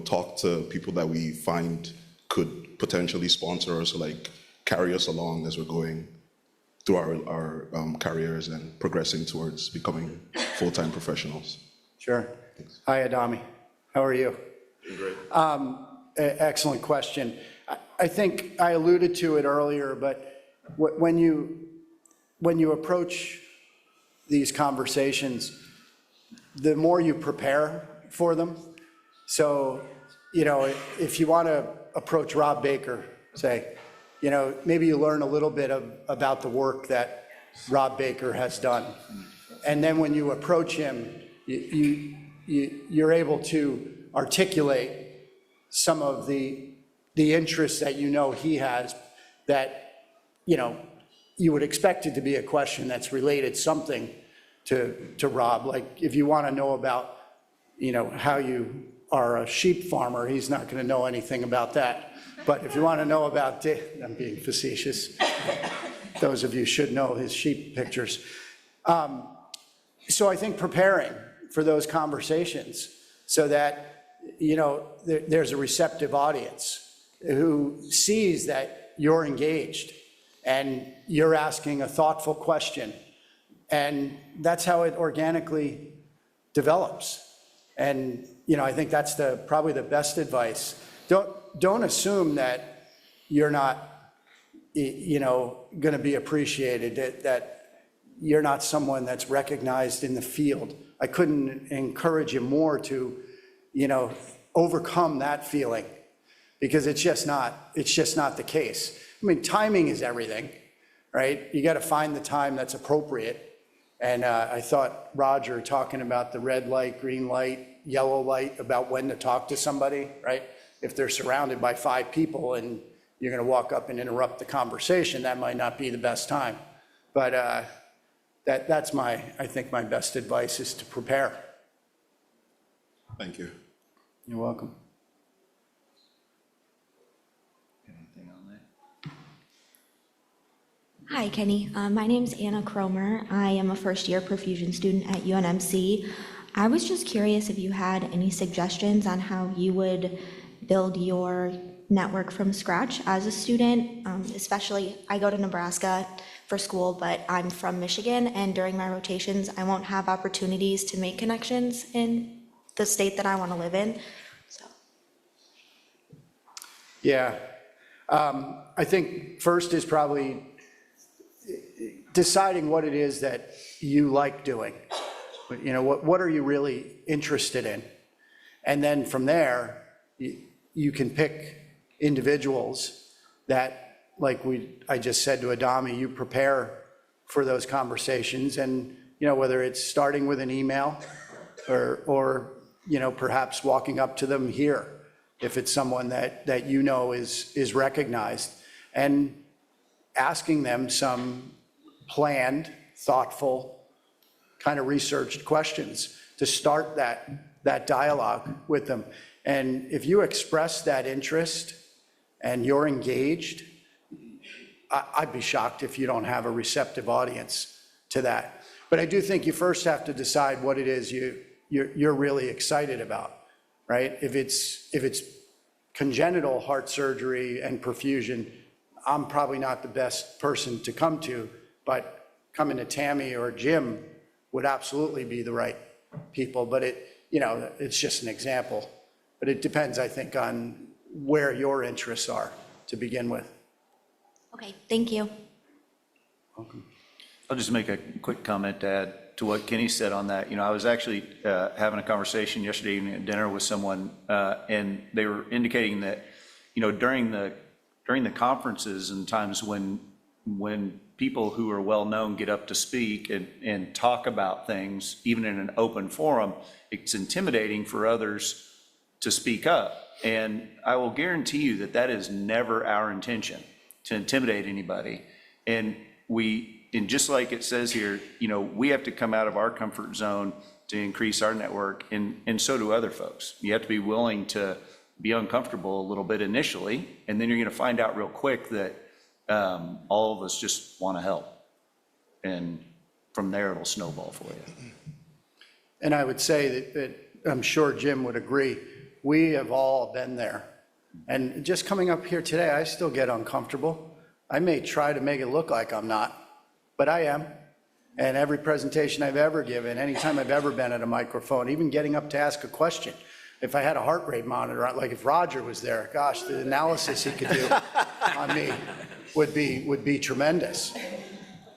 talk to people that we find could potentially sponsor us or carry us along as we're going through our careers and progressing towards becoming full-time professionals? Sure. Hi, Adami. How are you? Great. Excellent question. I think I alluded to it earlier, but when you approach these conversations, the more you prepare for them. So, if you want to approach Rob Baker, say, maybe you learn a little bit about the work that Rob Baker has done. And then when you approach him, you're able to articulate some of the interests that he has, that you would expect it to be a question that's related something to Rob. Like if you want to know about how you are a sheep farmer, he's not going to know anything about that. But if you want to know about, I'm being facetious. Those of you should know his sheep pictures. So I think preparing for those conversations so that, there's a receptive audience who sees that you're engaged and you're asking a thoughtful question. And that's how it organically develops. And, I think that's probably the best advice. Don't assume that you're not, going to be appreciated, that you're not someone that's recognized in the field. I couldn't encourage you more to, overcome that feeling, because it's just not the case. I mean, timing is everything, right? You got to find the time that's appropriate. And I thought Roger talking about the red light, green light, yellow light, about when to talk to somebody, right? If they're surrounded by 5 people and you're going to walk up and interrupt the conversation, that might not be the best time. But that's I think my best advice is to prepare. Thank you. You're welcome. Anything on that? Hi, Kenny. My name's Anna Cromer. I am a first-year perfusion student at UNMC. I was just curious if you had any suggestions on how you would build your network from scratch as a student, especially I go to Nebraska for school, but I'm from Michigan, and during my rotations, I won't have opportunities to make connections in the state that I want to live in. So. Yeah. I think first is probably deciding what it is that you like doing. You know, what are you really interested in? And then from there, you can pick individuals that, like I just said to Adami, you prepare for those conversations. And, you know, whether it's starting with an email or you know, perhaps walking up to them here, if it's someone that you know is recognized, and asking them some planned, thoughtful, kind of researched questions to start that dialogue with them. And if you express that interest and you're engaged, I'd be shocked if you don't have a receptive audience to that. But I do think you first have to decide what it is you're really excited about, right? If it's congenital heart surgery and perfusion, I'm probably not the best person to come to, but coming to Tami or Jim would absolutely be the right people. But it's just an example. But it depends, I think, on where your interests are to begin with. Okay, thank you. Welcome. I'll just make a quick comment to add to what Kenny said on that. You know, I was actually having a conversation yesterday evening at dinner with someone, and they were indicating that, you know, during the conferences and times when people who are well-known get up to speak and talk about things, even in an open forum, it's intimidating for others to speak up. And I will guarantee you that is never our intention, to intimidate anybody. And just like it says here, you know, we have to come out of our comfort zone to increase our network, and so do other folks. You have to be willing to be uncomfortable a little bit initially, and then you're gonna find out real quick that all of us just wanna help. And from there, it'll snowball for you. And I would say that I'm sure Jim would agree, we have all been there. And just coming up here today, I still get uncomfortable. I may try to make it look like I'm not, but I am. And every presentation I've ever given, anytime I've ever been at a microphone, even getting up to ask a question, if I had a heart rate monitor, like if Roger was there, gosh, the analysis he could do on me would be tremendous.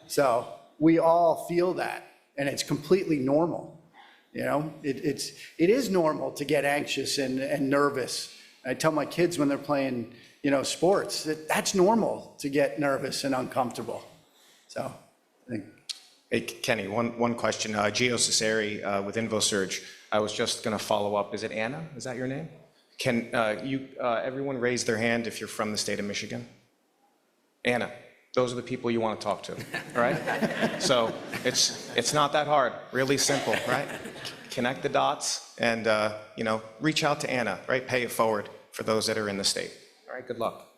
So we all feel that, and it's completely normal. You know, it is normal to get anxious and nervous. I tell my kids when they're playing, you know, sports, that's normal to get nervous and uncomfortable. So I think. Hey, Kenny, one question. Gio Cesari with InvoSurge. I was just going to follow up. Is it Anna? Is that your name? Can everyone raise their hand if you're from the state of Michigan? Anna, those are the people you want to talk to, right? So it's not that hard, really simple, right? Connect the dots and, you know, reach out to Anna, right? Pay it forward for those that are in the state. All right, good luck.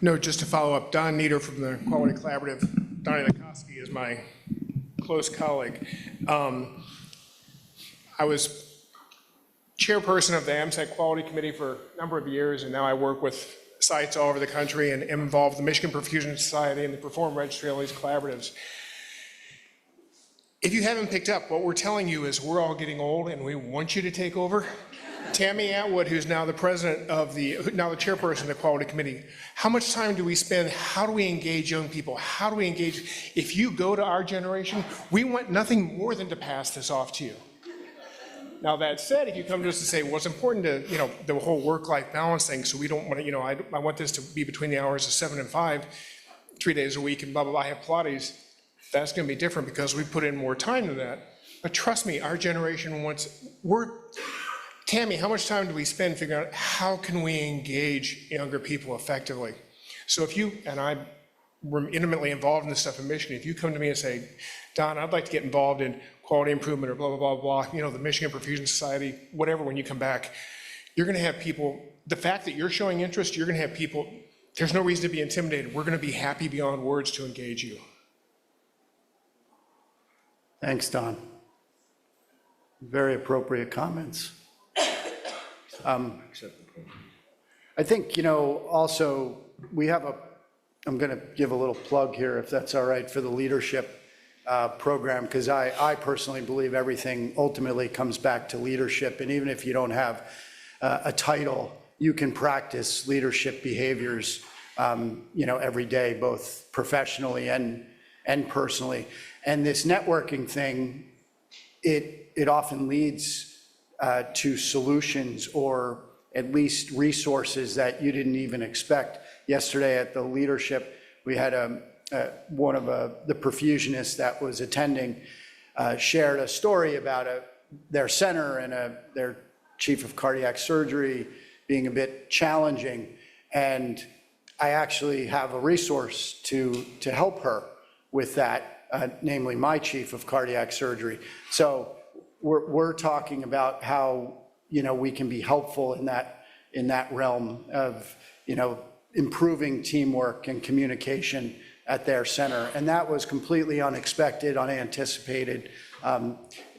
No, just to follow up, Don Nieder from the Quality Collaborative. Donnie Likoski is my close colleague. I was chairperson of the AMSAC Quality Committee for a number of years, and now I work with sites all over the country and am involved with the Michigan Perfusion Society and the Perform Registry, all these collaboratives. If you haven't picked up, what we're telling you is we're all getting old and we want you to take over. Tami Atwood, who's now the president of now the chairperson of the Quality Committee, how much time do we spend? How do we engage young people? How do we engage? If you go to our generation, we want nothing more than to pass this off to you. Now, that said, if you come to us and say, well, it's important to, you know, the whole work-life balance thing, so we don't want to, you know, I want this to be between the hours of 7 and 5, 3 days a week, and blah, blah, blah, I have Pilates, that's going to be different because we put in more time to that. But trust me, our generation wants, Tami, how much time do we spend figuring out how can we engage younger people effectively? So if you, and I'm intimately involved in this stuff in Michigan, if you come to me and say, Don, I'd like to get involved in quality improvement or blah, blah, blah, blah, you know, the Michigan Perfusion Society, whatever, when you come back, you're going to have people, the fact that you're showing interest, you're going to have people, there's no reason to be intimidated. We're going to be happy beyond words to engage you. Thanks, Don. Very appropriate comments. I think, also, we have I'm going to give a little plug here, if that's all right, for the leadership program, because I personally believe everything ultimately comes back to leadership. And even if you don't have a title, you can practice leadership behaviors, every day, both professionally and personally. And this networking thing, it often leads to solutions or at least resources that you didn't even expect. Yesterday at the leadership, we had one of the perfusionists that was attending shared a story about their center and their chief of cardiac surgery being a bit challenging. And I actually have a resource to help her with that, namely my chief of cardiac surgery. So we're talking about how, we can be helpful in that realm of, improving teamwork and communication at their center. And that was completely unexpected, unanticipated,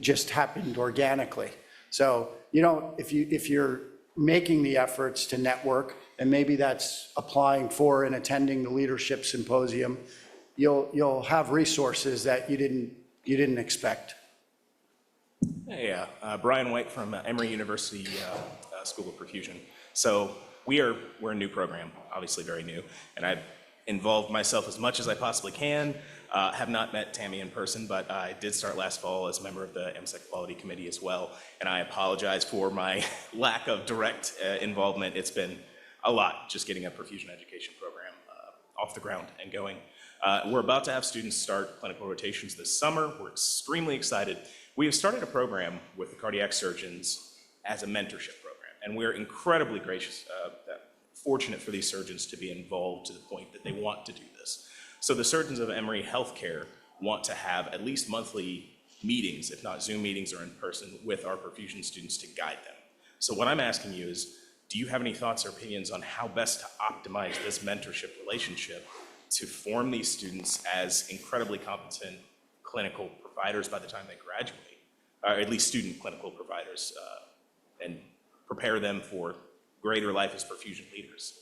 just happened organically. So, if you're making the efforts to network, and maybe that's applying for and attending the leadership symposium, you'll have resources that you didn't expect. Hey, Brian White from Emory University School of Perfusion. So we're a new program, obviously very new, and I've involved myself as much as I possibly can. Have not met Tami in person, but I did start last fall as a member of the MSEC Quality Committee as well, and I apologize for my lack of direct involvement. It's been a lot just getting a perfusion education program off the ground and going. We're about to have students start clinical rotations this summer. We're extremely excited. We have started a program with the cardiac surgeons as a mentorship program, and we're incredibly gracious, fortunate for these surgeons to be involved to the point that they want to do this. So the surgeons of Emory Healthcare want to have at least monthly meetings, if not Zoom meetings or in person, with our perfusion students to guide them. So what I'm asking you is, do you have any thoughts or opinions on how best to optimize this mentorship relationship to form these students as incredibly competent clinical providers by the time they graduate, or at least student clinical providers, and prepare them for greater life as perfusion leaders?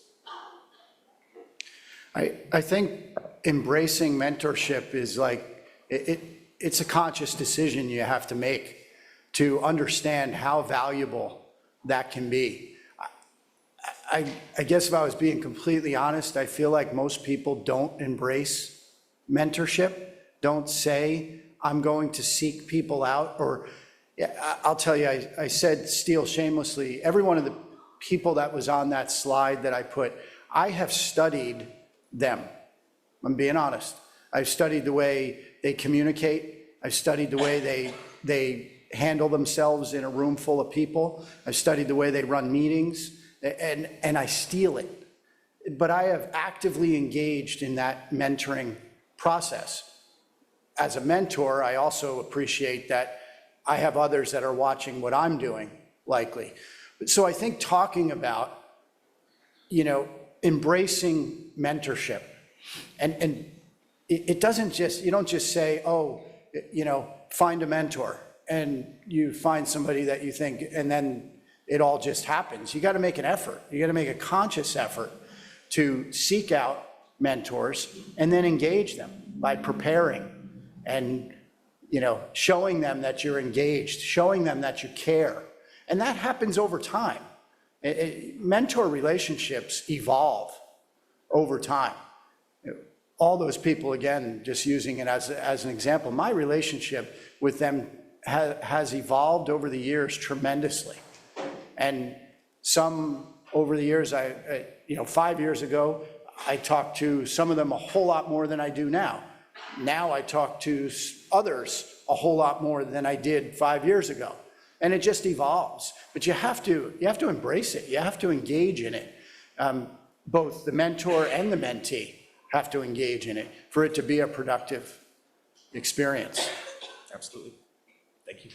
I think embracing mentorship is like, it's a conscious decision you have to make to understand how valuable that can be. I guess if I was being completely honest, I feel like most people don't embrace mentorship, don't say, I'm going to seek people out, or I'll tell you, I said steal shamelessly, every one of the people that was on that slide that I put, I have studied them. I'm being honest. I've studied the way they communicate. I've studied the way they handle themselves in a room full of people. I've studied the way they run meetings, and I steal it. But I have actively engaged in that mentoring process. As a mentor, I also appreciate that I have others that are watching what I'm doing, likely. So I think talking about, embracing mentorship, and it doesn't just, you don't just say, find a mentor, and you find somebody that you think, and then it all just happens. You got to make an effort. You got to make a conscious effort to seek out mentors and then engage them by preparing and, showing them that you're engaged, showing them that you care. And that happens over time. Mentor relationships evolve over time. All those people, again, just using it as an example, my relationship with them has evolved over the years tremendously. And some over the years, 5 years ago, I talked to some of them a whole lot more than I do now. Now I talk to others a whole lot more than I did 5 years ago. And it just evolves. But you have to embrace it. You have to engage in it. Both the mentor and the mentee have to engage in it for it to be a productive experience. Absolutely. Thank you.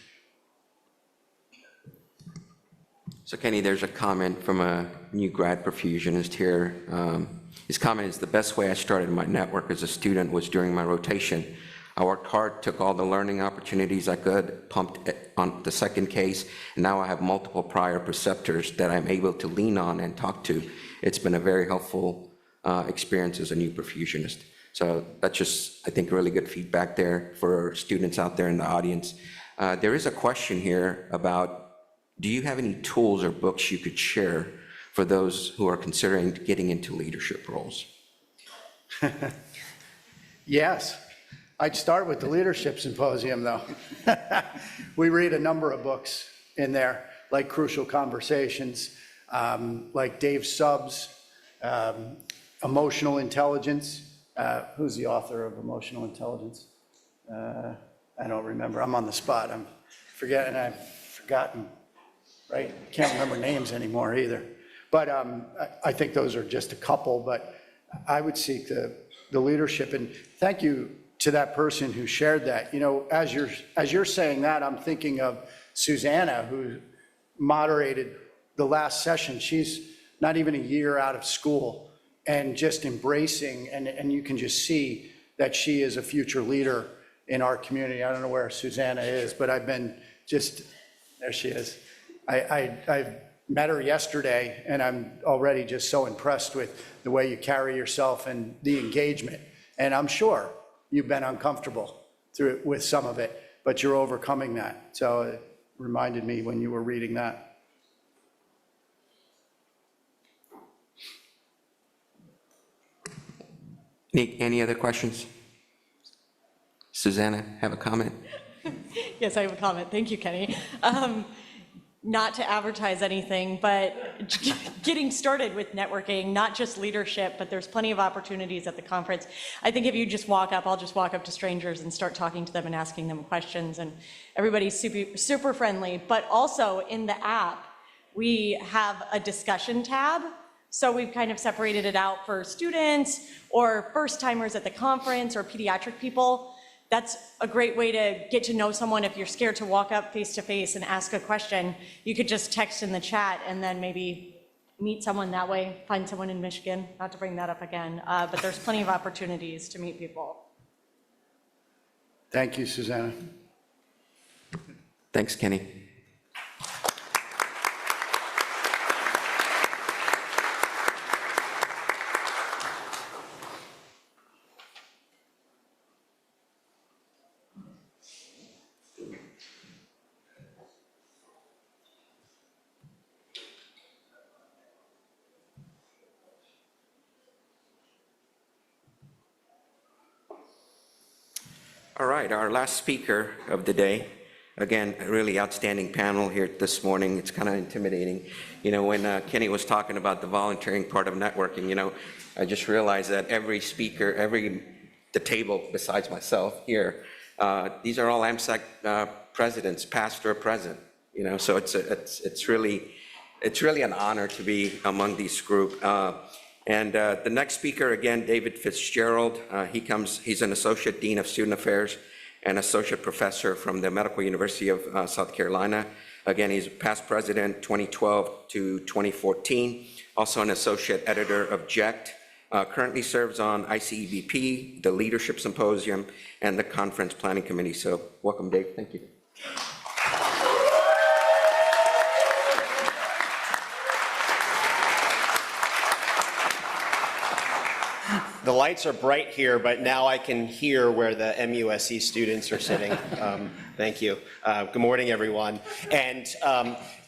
So Kenny, there's a comment from a new grad perfusionist here. His comment is, the best way I started my network as a student was during my rotation. I worked hard, took all the learning opportunities I could, pumped on the second case, and now I have multiple prior preceptors that I'm able to lean on and talk to. It's been a very helpful experience as a new perfusionist. So that's just, I think, really good feedback there for students out there in the audience. There is a question here about, do you have any tools or books you could share for those who are considering getting into leadership roles? Yes. I'd start with the Leadership Symposium, though. We read a number of books in there, like Crucial Conversations, like Dave Subb's Emotional Intelligence. Who's the author of Emotional Intelligence? I don't remember. I'm on the spot. I'm forgetting. I've forgotten, right? Can't remember names anymore either. But I think those are just a couple, but I would seek the leadership. And thank you to that person who shared that. You know, as you're saying that, I'm thinking of Susanna, who moderated the last session. She's not even a year out of school and just embracing, and you can just see that she is a future leader in our community. I don't know where Susanna is, but I've been just, there she is. I met her yesterday, and I'm already just so impressed with the way you carry yourself and the engagement. And I'm sure you've been uncomfortable with some of it, but you're overcoming that. So it reminded me when you were reading that. Any other questions? Susanna, have a comment? Yes, I have a comment. Thank you, Kenny. Not to advertise anything, but getting started with networking, not just leadership, but there's plenty of opportunities at the conference. I think if you just walk up, I'll just walk up to strangers and start talking to them and asking them questions, and everybody's super friendly. But also in the app, we have a discussion tab. So we've kind of separated it out for students or first timers at the conference or pediatric people. That's a great way to get to know someone. If you're scared to walk up face to face and ask a question, you could just text in the chat and then maybe meet someone that way, find someone in Michigan, not to bring that up again, but there's plenty of opportunities to meet people. Thank you, Susanna. Thanks, Kenny. All right, our last speaker of the day, again, a really outstanding panel here this morning. It's kind of intimidating. You know, when Kenny was talking about the volunteering part of networking, you know, I just realized that every speaker, the table besides myself here, these are all AMSAC presidents, past or present. You know, so it's really an honor to be among this group. And the next speaker, again, David Fitzgerald. He's an Associate Dean of Student Affairs and Associate Professor from the Medical University of South Carolina. Again, he's past president 2012 to 2014, also an Associate Editor of JECT. Currently serves on ICEVP, the Leadership Symposium, and the Conference Planning Committee. So welcome, Dave. Thank you. The lights are bright here, but now I can hear where the MUSC students are sitting. Thank you. Good morning, everyone. And,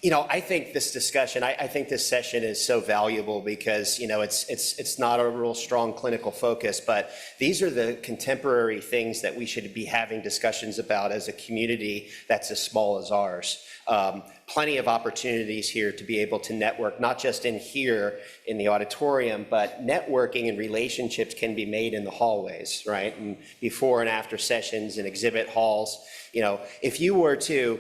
you know, I think this discussion, I think this session is so valuable because, you know, it's not a real strong clinical focus, but these are the contemporary things that we should be having discussions about as a community that's as small as ours. Plenty of opportunities here to be able to network, not just in here in the auditorium, but networking and relationships can be made in the hallways, right? And before and after sessions and exhibit halls. You know, if you were to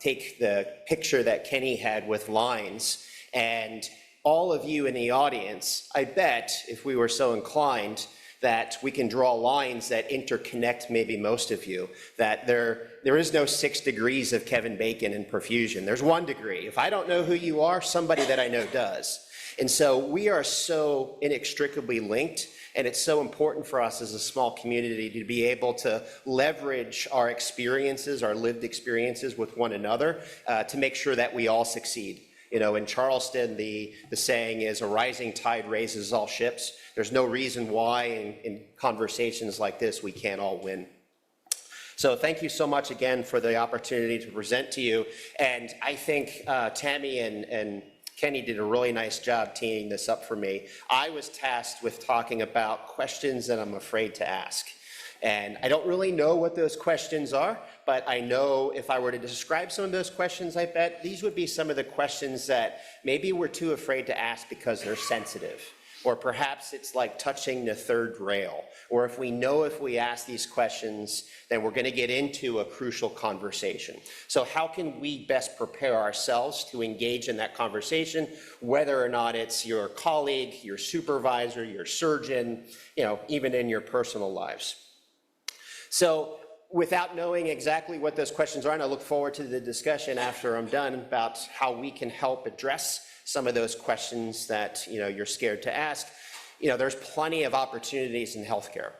take the picture that Kenny had with lines and all of you in the audience, I bet if we were so inclined, that we can draw lines that interconnect maybe most of you, that there is no 6 degrees of Kevin Bacon in perfusion. There's 1 degree. If I don't know who you are, somebody that I know does. And so we are so inextricably linked, and it's so important for us as a small community to be able to leverage our experiences, our lived experiences with one another to make sure that we all succeed. You know, in Charleston, the saying is, a rising tide raises all ships. There's no reason why in conversations like this we can't all win. So thank you so much again for the opportunity to present to you. And I think Tami and Kenny did a really nice job teeing this up for me. I was tasked with talking about questions that I'm afraid to ask. And I don't really know what those questions are, but I know if I were to describe some of those questions, I bet these would be some of the questions that maybe we're too afraid to ask because they're sensitive. Or perhaps it's like touching the third rail. Or if we know if we ask these questions, then we're going to get into a crucial conversation. So how can we best prepare ourselves to engage in that conversation, whether or not it's your colleague, your supervisor, your surgeon, you know, even in your personal lives. So without knowing exactly what those questions are, and I look forward to the discussion after I'm done about how we can help address some of those questions that, you know, you're scared to ask. You know, there's plenty of opportunities in healthcare.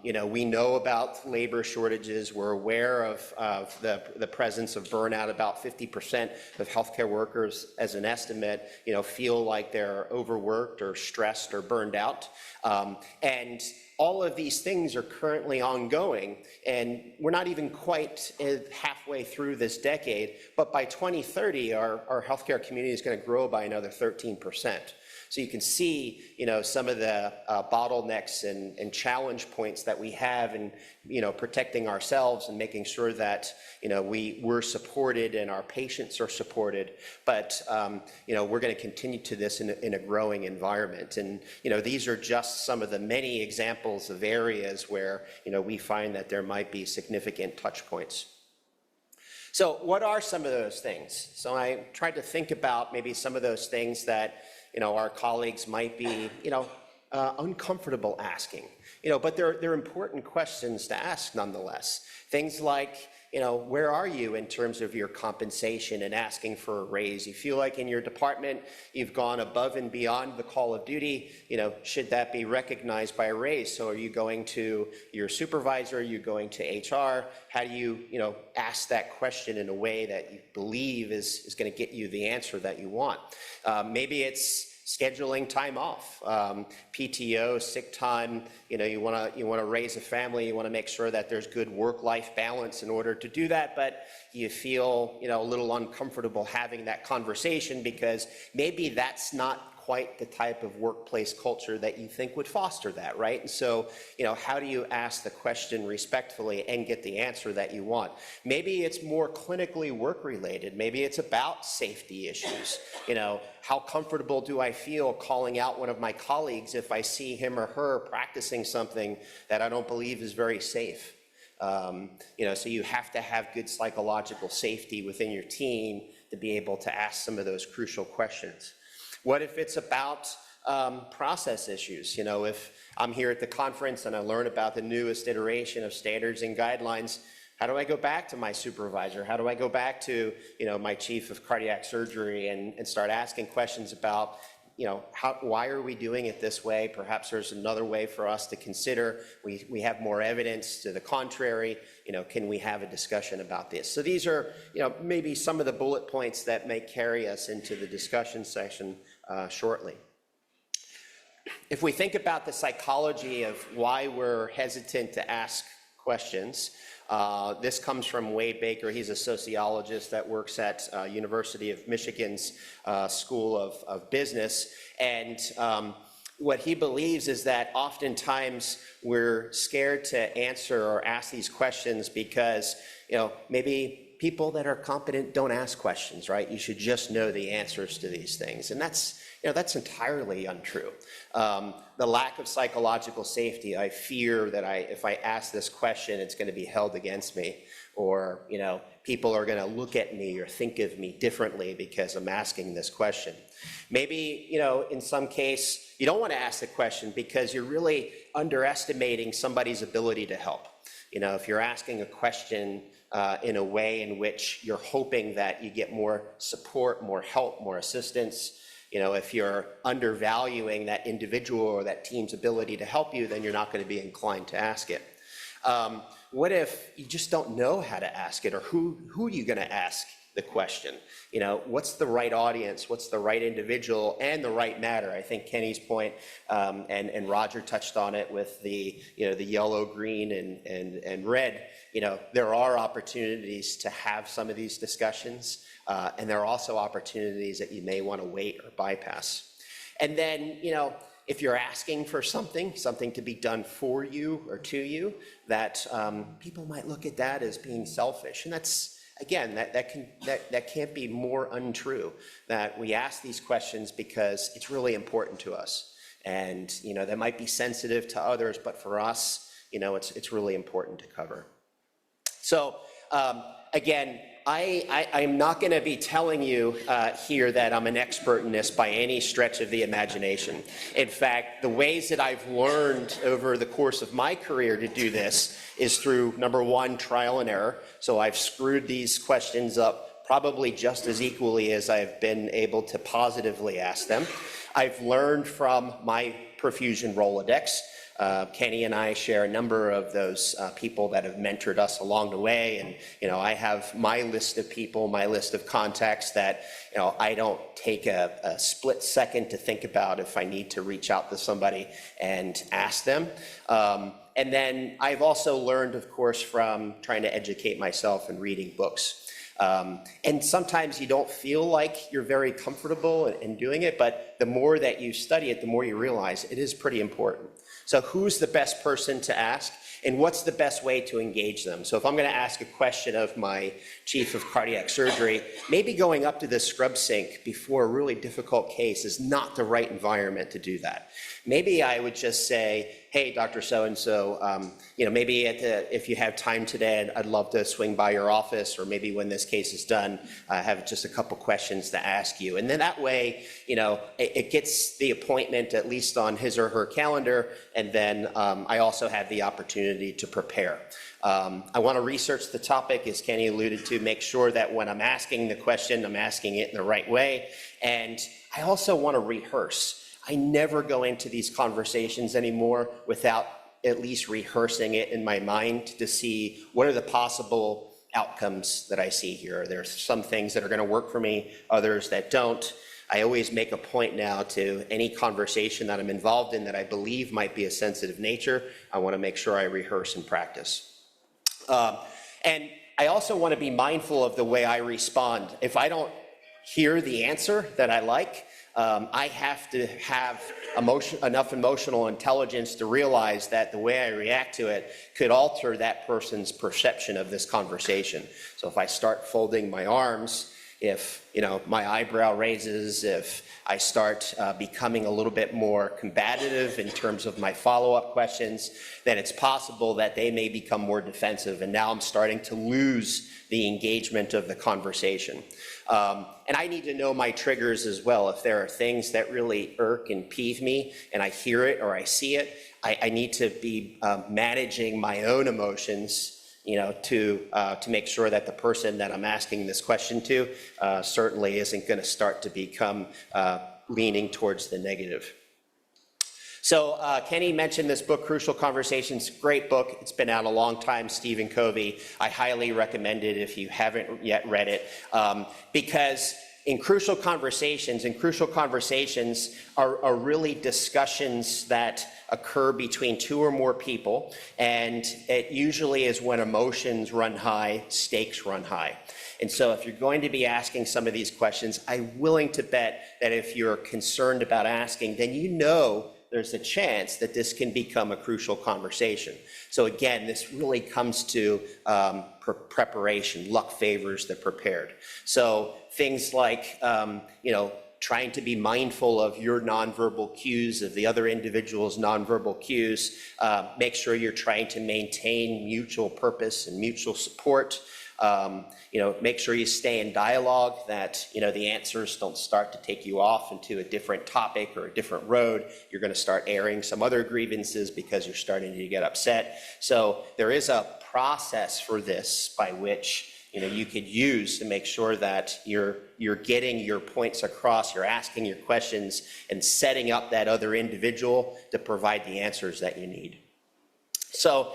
You know, we know about labor shortages. We're aware of the presence of burnout. About 50% of healthcare workers, as an estimate, you know, feel like they're overworked or stressed or burned out. And all of these things are currently ongoing, and we're not even quite halfway through this decade, but by 2030, our healthcare community is going to grow by another 13%. So you can see, you know, some of the bottlenecks and challenge points that we have in, you know, protecting ourselves and making sure that, you know, we're supported and our patients are supported. But, you know, we're going to continue to this in a growing environment. And, you know, these are just some of the many examples of areas where, you know, we find that there might be significant touch points. So what are some of those things? So I tried to think about maybe some of those things that, you know, our colleagues might be, you know, uncomfortable asking, you know, but they're important questions to ask nonetheless. Things like, you know, where are you in terms of your compensation and asking for a raise? You feel like in your department you've gone above and beyond the call of duty, you know, should that be recognized by a raise? So are you going to your supervisor? Are you going to HR? How do you, you know, ask that question in a way that you believe is going to get you the answer that you want? Maybe it's scheduling time off, PTO, sick time. You know, you want to raise a family. You want to make sure that there's good work-life balance in order to do that. But you feel, you know, a little uncomfortable having that conversation because maybe that's not quite the type of workplace culture that you think would foster that, right? And so, you know, how do you ask the question respectfully and get the answer that you want? Maybe it's more clinically work-related. Maybe it's about safety issues. You know, how comfortable do I feel calling out one of my colleagues if I see him or her practicing something that I don't believe is very safe? You know, so you have to have good psychological safety within your team to be able to ask some of those crucial questions. What if it's about process issues? You know, if I'm here at the conference and I learn about the newest iteration of standards and guidelines, how do I go back to my supervisor? How do I go back to, you know, my chief of cardiac surgery and start asking questions about, you know, why are we doing it this way? Perhaps there's another way for us to consider. We have more evidence to the contrary. You know, can we have a discussion about this? So these are, you know, maybe some of the bullet points that may carry us into the discussion section shortly. If we think about the psychology of why we're hesitant to ask questions, this comes from Wade Baker. He's a sociologist that works at University of Michigan's School of Business. And what he believes is that oftentimes we're scared to answer or ask these questions because, you know, maybe people that are competent don't ask questions, right? You should just know the answers to these things. And that's, that's entirely untrue. The lack of psychological safety, I fear that if I ask this question, it's going to be held against me, or, people are going to look at me or think of me differently because I'm asking this question. Maybe, in some case, you don't want to ask the question because you're really underestimating somebody's ability to help. If you're asking a question in a way in which you're hoping that you get more support, more help, more assistance, if you're undervaluing that individual or that team's ability to help you, then you're not going to be inclined to ask it. What if you just don't know how to ask it, or who are you going to ask the question? What's the right audience? What's the right individual and the right matter? I think Kenny's point, and Roger touched on it with the yellow, green, and red. There are opportunities to have some of these discussions, and there are also opportunities that you may want to wait or bypass. And then, if you're asking for something to be done for you or to you, that people might look at that as being selfish. And that's, again, that can't be more untrue, that we ask these questions because it's really important to us. And, that might be sensitive to others, but for us, it's really important to cover. So, again, I'm not going to be telling you here that I'm an expert in this by any stretch of the imagination. In fact, the ways that I've learned over the course of my career to do this is through, number one, trial and error. So I've screwed these questions up probably just as equally as I've been able to positively ask them. I've learned from my Perfusion Rolodex. Kenny and I share a number of those people that have mentored us along the way, and I have my list of people, my list of contacts that I don't take a split second to think about if I need to reach out to somebody and ask them. And then I've also learned, of course, from trying to educate myself and reading books. And sometimes you don't feel like you're very comfortable in doing it, but the more that you study it, the more you realize it is pretty important. So who's the best person to ask, and what's the best way to engage them? So if I'm going to ask a question of my chief of cardiac surgery, maybe going up to the scrub sink before a really difficult case is not the right environment to do that. Maybe I would just say, hey, Dr. So-and-so, maybe if you have time today, I'd love to swing by your office, or maybe when this case is done, I have just a couple questions to ask you. And then that way, it gets the appointment at least on his or her calendar, and then I also have the opportunity to prepare. I want to research the topic, as Kenny alluded to, make sure that when I'm asking the question, I'm asking it in the right way. And I also want to rehearse. I never go into these conversations anymore without at least rehearsing it in my mind to see what are the possible outcomes that I see here. There's some things that are going to work for me, others that don't. I always make a point now to any conversation that I'm involved in that I believe might be a sensitive nature. I want to make sure I rehearse and practice. And I also want to be mindful of the way I respond. If I don't hear the answer that I like, I have to have enough emotional intelligence to realize that the way I react to it could alter that person's perception of this conversation. So if I start folding my arms, if my eyebrow raises, if I start becoming a little bit more combative in terms of my follow-up questions, then it's possible that they may become more defensive, and now I'm starting to lose the engagement of the conversation. And I need to know my triggers as well. If there are things that really irk and peeve me, and I hear it or I see it, I need to be managing my own emotions, to make sure that the person that I'm asking this question to certainly isn't going to start to become leaning towards the negative. So Kenny mentioned this book, Crucial Conversations. Great book. It's been out a long time, Stephen Covey. I highly recommend it if you haven't yet read it, because in Crucial Conversations are really discussions that occur between two or more people, and it usually is when emotions run high, stakes run high. And so if you're going to be asking some of these questions, I'm willing to bet that if you're concerned about asking, then there's a chance that this can become a crucial conversation. So again, this really comes to preparation. Luck favors the prepared. So things like, trying to be mindful of your nonverbal cues, of the other individual's nonverbal cues. Make sure you're trying to maintain mutual purpose and mutual support. Make sure you stay in dialogue, that, the answers don't start to take you off into a different topic or a different road. You're going to start airing some other grievances because you're starting to get upset. So there is a process for this by which you could use to make sure that you're getting your points across, you're asking your questions, and setting up that other individual to provide the answers that you need. So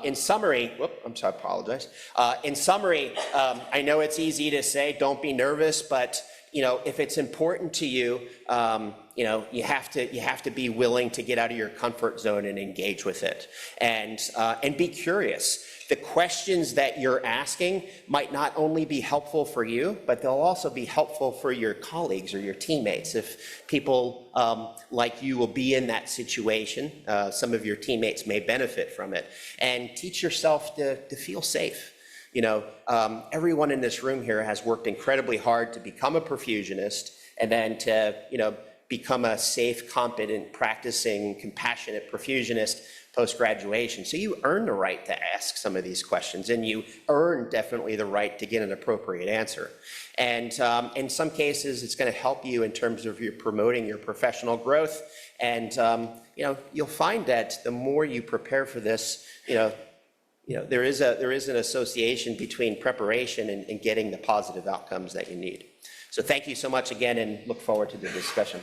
in summary, I apologize. In summary, I know it's easy to say, don't be nervous, but if it's important to you, you have to be willing to get out of your comfort zone and engage with it, and be curious. The questions that you're asking might not only be helpful for you, but they'll also be helpful for your colleagues or your teammates. If people like you will be in that situation, some of your teammates may benefit from it. And teach yourself to feel safe. Everyone in this room here has worked incredibly hard to become a perfusionist, and then to become a safe, competent, practicing, compassionate perfusionist post-graduation. So you earn the right to ask some of these questions, and you earn definitely the right to get an appropriate answer. And in some cases, it's going to help you in terms of you promoting your professional growth. And you'll find that the more you prepare for this, there is an association between preparation and getting the positive outcomes that you need. So thank you so much again, and look forward to the discussion.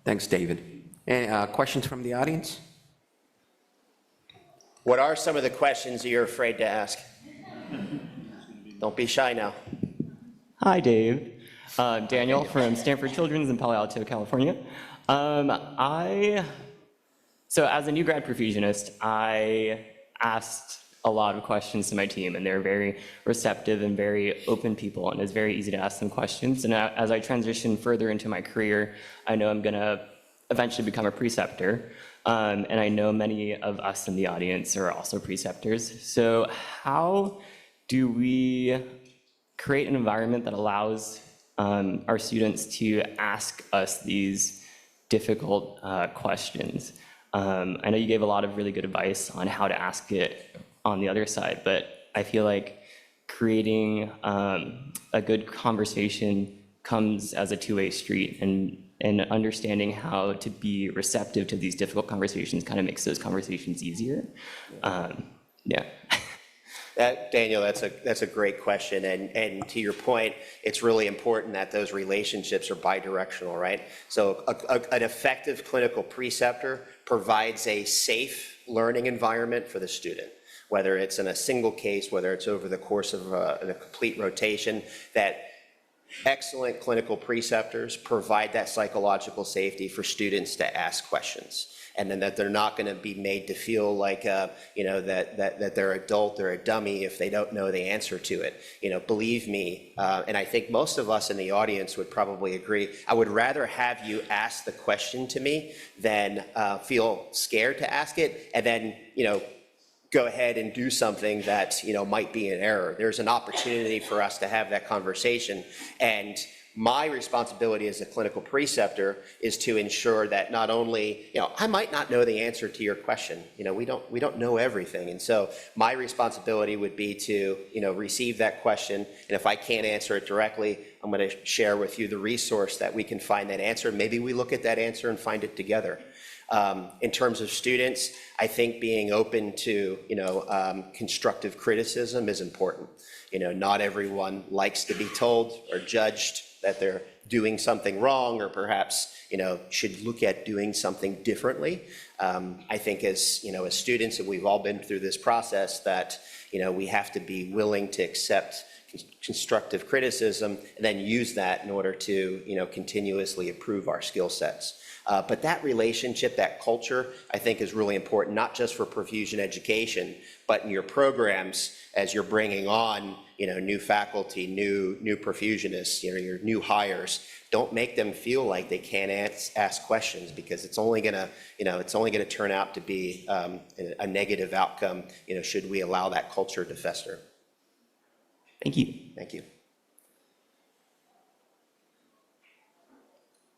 Thanks, David. Any questions from the audience? What are some of the questions that you're afraid to ask? Don't be shy now. Hi, Dave. Daniel from Stanford Children's in Palo Alto, California. So as a new grad perfusionist, I asked a lot of questions to my team, and they're very receptive and very open people, and it's very easy to ask them questions. And as I transition further into my career, I know I'm gonna eventually become a preceptor, and I know many of us in the audience are also preceptors. So how do we create an environment that allows our students to ask us these difficult questions? I know you gave a lot of really good advice on how to ask it on the other side, but I feel like creating a good conversation comes as a two-way street, and understanding how to be receptive to these difficult conversations kind of makes those conversations easier. Yeah. Daniel, that's a great question, and to your point, it's really important that those relationships are bidirectional, right? So an effective clinical preceptor provides a safe learning environment for the student, whether it's in a single case, whether it's over the course of a complete rotation. That excellent clinical preceptors provide that psychological safety for students to ask questions, and then that they're not going to be made to feel like, that they're adult, they're a dummy if they don't know the answer to it. Believe me, and I think most of us in the audience would probably agree, I would rather have you ask the question to me than feel scared to ask it, and then, go ahead and do something that, might be an error. There's an opportunity for us to have that conversation. And my responsibility as a clinical preceptor is to ensure that not only, I might not know the answer to your question. We don't know everything. And so my responsibility would be to, receive that question. And if I can't answer it directly, I'm going to share with you the resource that we can find that answer. Maybe we look at that answer and find it together. In terms of students, I think being open to, constructive criticism is important. Not everyone likes to be told or judged that they're doing something wrong, or perhaps, should look at doing something differently. I think as students, and we've all been through this process, that, we have to be willing to accept constructive criticism and then use that in order to, continuously improve our skill sets. But that relationship, that culture, I think is really important, not just for perfusion education, but in your programs as you're bringing on, new faculty, new perfusionists, your new hires. Don't make them feel like they can't ask questions, because it's only gonna turn out to be a negative outcome, should we allow that culture to fester. Thank you. Thank you.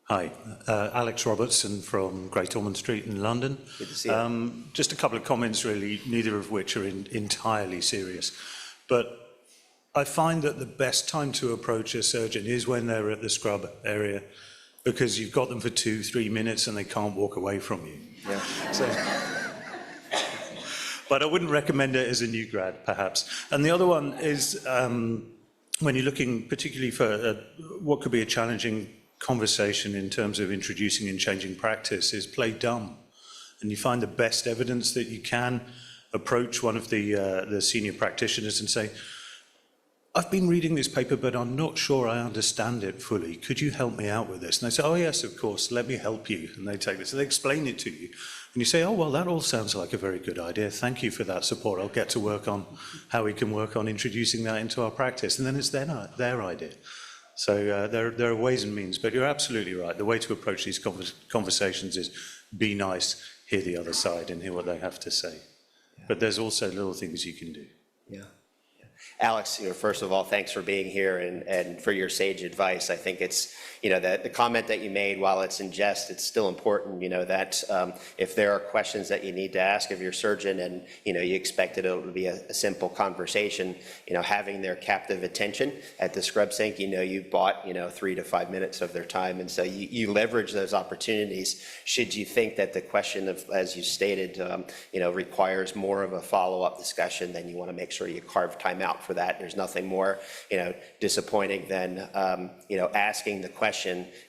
Hi, Alex Robertson from Great Ormond Street in London. Good to see you. Just a couple of comments really, neither of which are entirely serious. But I find that the best time to approach a surgeon is when they're at the scrub area, because you've got them for 2-3 minutes and they can't walk away from you. Yeah. So, but I wouldn't recommend it as a new grad, perhaps. And the other one is when you're looking particularly for what could be a challenging conversation in terms of introducing and changing practice, is play dumb. And you find the best evidence that you can approach one of the senior practitioners and say, I've been reading this paper, but I'm not sure I understand it fully. Could you help me out with this? And they say, oh yes, of course, let me help you. And they take this, and they explain it to you. And you say, oh, well, that all sounds like a very good idea. Thank you for that support. I'll get to work on how we can work on introducing that into our practice. And then it's their idea. So there are ways and means, but you're absolutely right. The way to approach these conversations is be nice, hear the other side and hear what they have to say. Yeah. But there's also little things you can do. Yeah. Alex, first of all, thanks for being here and for your sage advice. I think it's, the comment that you made, while it's in jest, it's still important, that if there are questions that you need to ask of your surgeon and, you expected it to be a simple conversation, having their captive attention at the scrub sink, you bought, 3 to 5 minutes of their time. And so you leverage those opportunities. Should you think that the question of, as you stated, requires more of a follow-up discussion, then you want to make sure you carve time out for that. There's nothing more, disappointing than, asking the question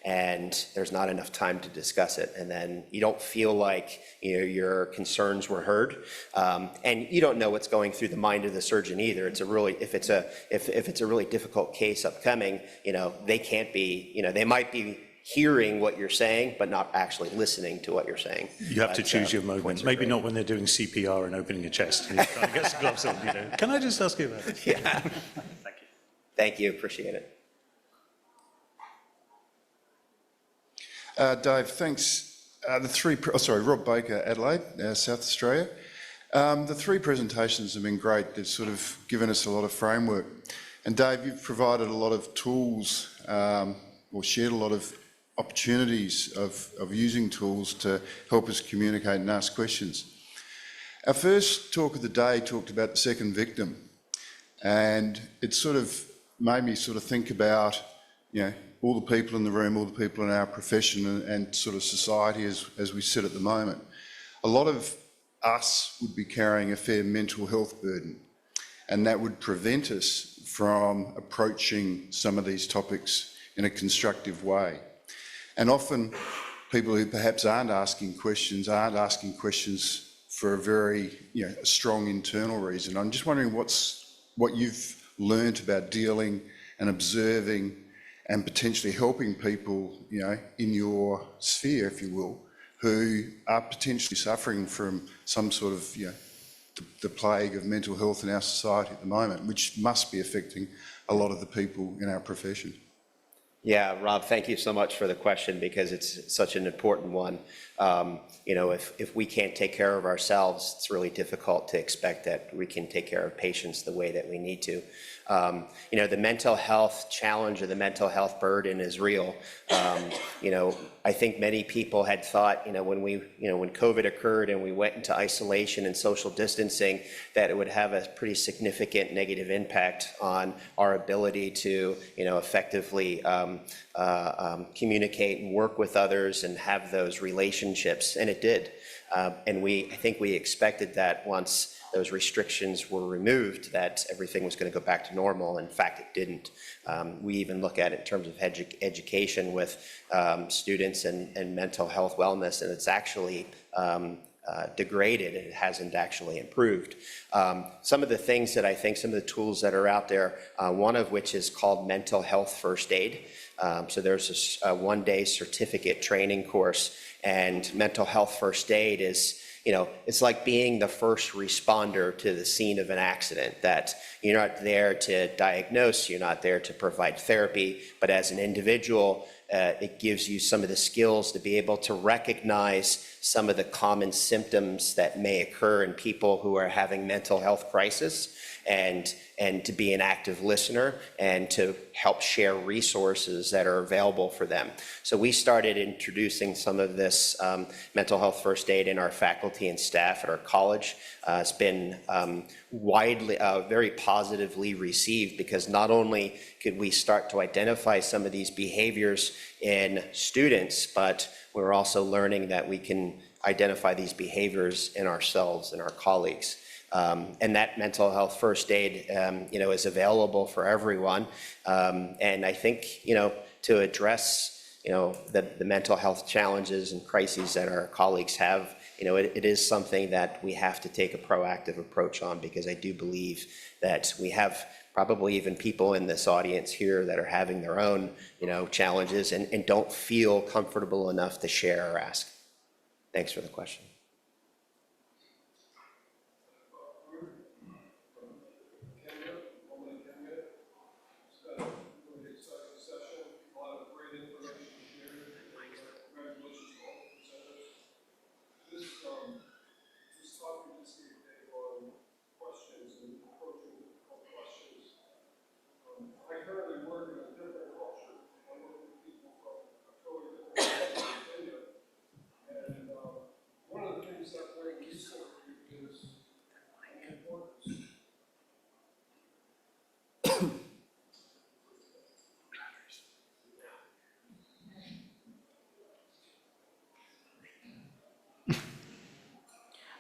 and there's not enough time to discuss it. And then you don't feel like, your concerns were heard. And you don't know what's going through the mind of the surgeon either. It's if it's a really difficult case upcoming, they can't be, they might be hearing what you're saying, but not actually listening to what you're saying. You have to choose your moments. Maybe not when they're doing CPR and opening a chest. And you're trying to get some gloves on, Can I just ask you about this? Yeah. Thank you. Thank you. Appreciate it. Dave, thanks. Rob Baker, Adelaide, South Australia. The 3 presentations have been great. They've sort of given us a lot of framework. And Dave, you've provided a lot of tools or shared a lot of opportunities of using tools to help us communicate and ask questions. Our first talk of the day talked about the second victim, and it sort of made me sort of think about, all the people in the room, all the people in our profession and sort of society as we sit at the moment. A lot of us would be carrying a fair mental health burden, and that would prevent us from approaching some of these topics in a constructive way. And often people who perhaps aren't asking questions for a very a strong internal reason. I'm just wondering what you've learnt about dealing and observing and potentially helping people in your sphere, if you will, who are potentially suffering from some sort of the plague of mental health in our society at the moment, which must be affecting a lot of the people in our profession. Yeah, Rob, thank you so much for the question, because it's such an important one. If we can't take care of ourselves, it's really difficult to expect that we can take care of patients the way that we need to. The mental health challenge or the mental health burden is real. I think many people had thought, when COVID occurred and we went into isolation and social distancing, that it would have a pretty significant negative impact on our ability to, effectively communicate and work with others and have those relationships, and it did. And I think we expected that once those restrictions were removed, that everything was going to go back to normal. In fact, it didn't. We even look at it in terms of education with students and mental health wellness, and it's actually degraded. It hasn't actually improved. Some of the things that I think, some of the tools that are out there, one of which is called mental health first aid. So there's a one-day certificate training course, and mental health first aid is, it's like being the first responder to the scene of an accident, that you're not there to diagnose, you're not there to provide therapy, but as an individual, it gives you some of the skills to be able to recognize some of the common symptoms that may occur in people who are having mental health crisis, and to be an active listener and to help share resources that are available for them. So we started introducing some of this mental health first aid in our faculty and staff at our college. It's been widely, very positively received, because not only could we start to identify some of these behaviors in students, but we're also learning that we can identify these behaviors in ourselves and our colleagues. And that mental health first aid, is available for everyone. And I think, to address, the mental health challenges and crises that our colleagues have, it is something that we have to take a proactive approach on, because I do believe that we have probably even people in this audience here that are having their own, challenges and don't feel comfortable enough to share or ask. Thanks for the question.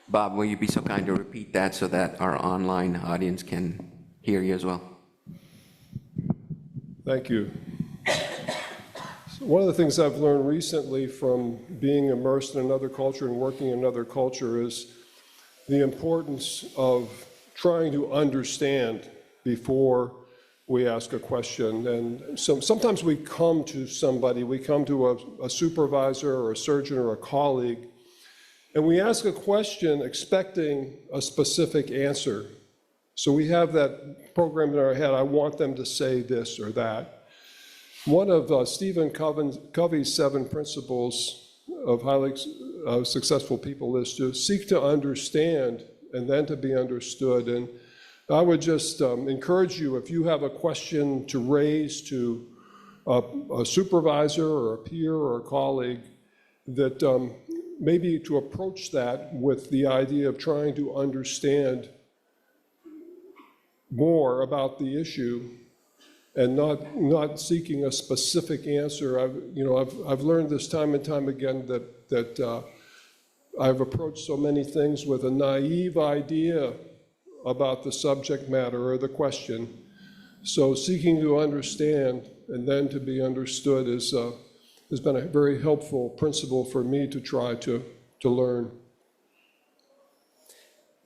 Bob, will you be so kind to repeat that so that our online audience can hear you as well? Thank you. So one of the things I've learned recently from being immersed in another culture and working in another culture is the importance of trying to understand before we ask a question. And sometimes we come to somebody, we come to a supervisor or a surgeon or a colleague, and we ask a question expecting a specific answer. So we have that program in our head, I want them to say this or that. One of Stephen Covey's 7 principles of highly successful people is to seek to understand and then to be understood. And I would just encourage you, if you have a question to raise to a supervisor or a peer or a colleague, that maybe to approach that with the idea of trying to understand more about the issue and not seeking a specific answer. I've learned this time and time again that I've approached so many things with a naive idea about the subject matter or the question. So seeking to understand and then to be understood has been a very helpful principle for me to try to learn.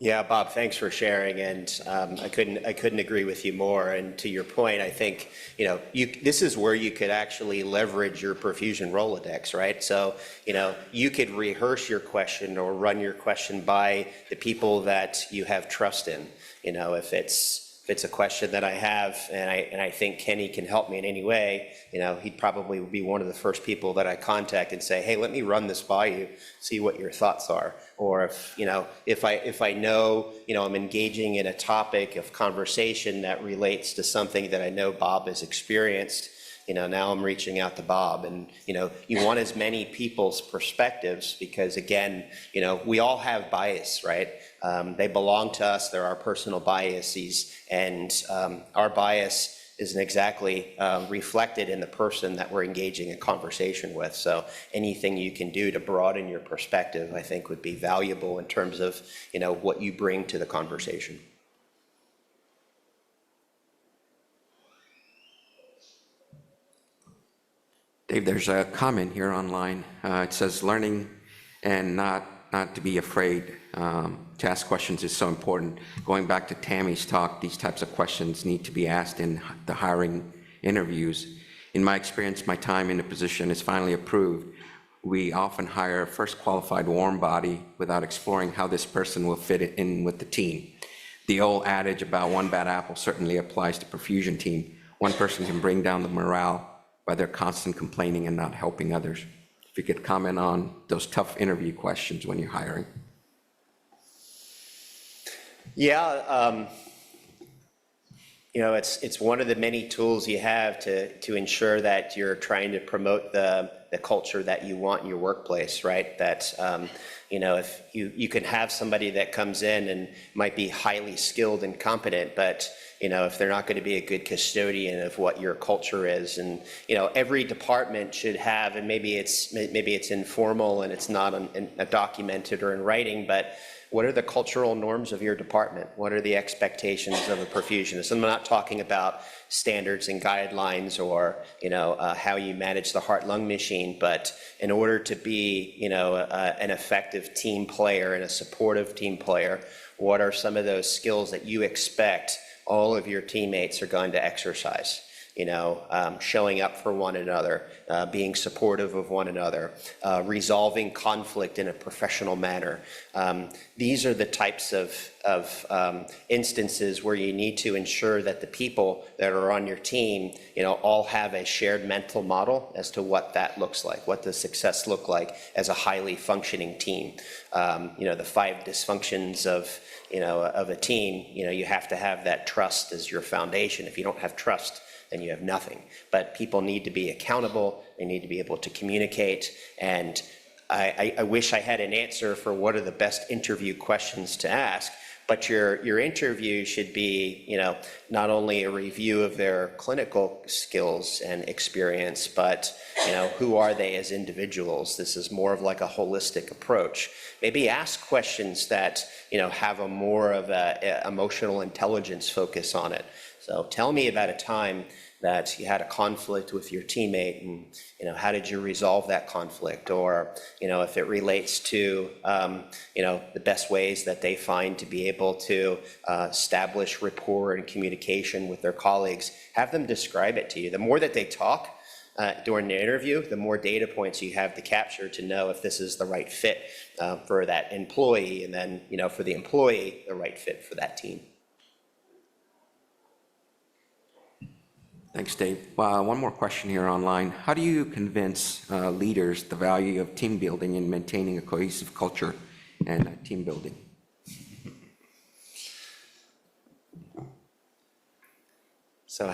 Yeah, Bob, thanks for sharing, and I couldn't agree with you more. And to your point, I think this is where you could actually leverage your Perfusion Rolodex, right? So you could rehearse your question or run your question by the people that you have trust in. If it's a question that I have and I think Kenny can help me in any way, he'd probably be one of the first people that I contact and say, hey, let me run this by you, see what your thoughts are. Or if I know, I'm engaging in a topic of conversation that relates to something that I know Bob has experienced, now I'm reaching out to Bob. And, you want as many people's perspectives because, again, we all have bias, right? They belong to us. They're our personal biases. And our bias isn't exactly reflected in the person that we're engaging in conversation with. So anything you can do to broaden your perspective, I think, would be valuable in terms of, what you bring to the conversation. Dave, there's a comment here online. It says learning and not not to be afraid to ask questions is so important. Going back to Tammy's talk, these types of questions need to be asked in the hiring interviews. In my experience, my time in the position is finally approved. We often hire a first qualified warm body without exploring how this person will fit in with the team. The old adage about one bad apple certainly applies to Perfusion team. One person can bring down the morale by their constant complaining and not helping others. If you could comment on those tough interview questions when you're hiring. Yeah, it's one of the many tools you have to ensure that you're trying to promote the culture that you want in your workplace, right? That, if you can have somebody that comes in and might be highly skilled and competent, but, if they're not going to be a good custodian of what your culture is, and, every department should have, and maybe it's informal and it's not documented or in writing, but what are the cultural norms of your department? What are the expectations of a perfusionist? I'm not talking about standards and guidelines or, how you manage the heart-lung machine, but in order to be, an effective team player and a supportive team player, what are some of those skills that you expect all of your teammates are going to exercise? Showing up for one another, being supportive of one another, resolving conflict in a professional manner. These are the types of instances where you need to ensure that the people that are on your team, all have a shared mental model as to what that looks like, what does success look like as a highly functioning team. The 5 dysfunctions of a team, you have to have that trust as your foundation. If you don't have trust, then you have nothing. But people need to be accountable, they need to be able to communicate, and I wish I had an answer for what are the best interview questions to ask, but your interview should be, not only a review of their clinical skills and experience, but, who are they as individuals? This is more of like a holistic approach. Maybe ask questions that, have a more of a emotional intelligence focus on it. So tell me about a time that you had a conflict with your teammate and, how did you resolve that conflict? Or, if it relates to, the best ways that they find to be able to establish rapport and communication with their colleagues, have them describe it to you. The more that they talk during the interview, the more data points you have to capture to know if this is the right fit for that employee, and then, for the employee, the right fit for that team. Thanks, Dave. One more question here online. How do you convince leaders the value of team building and maintaining a cohesive culture and team building? So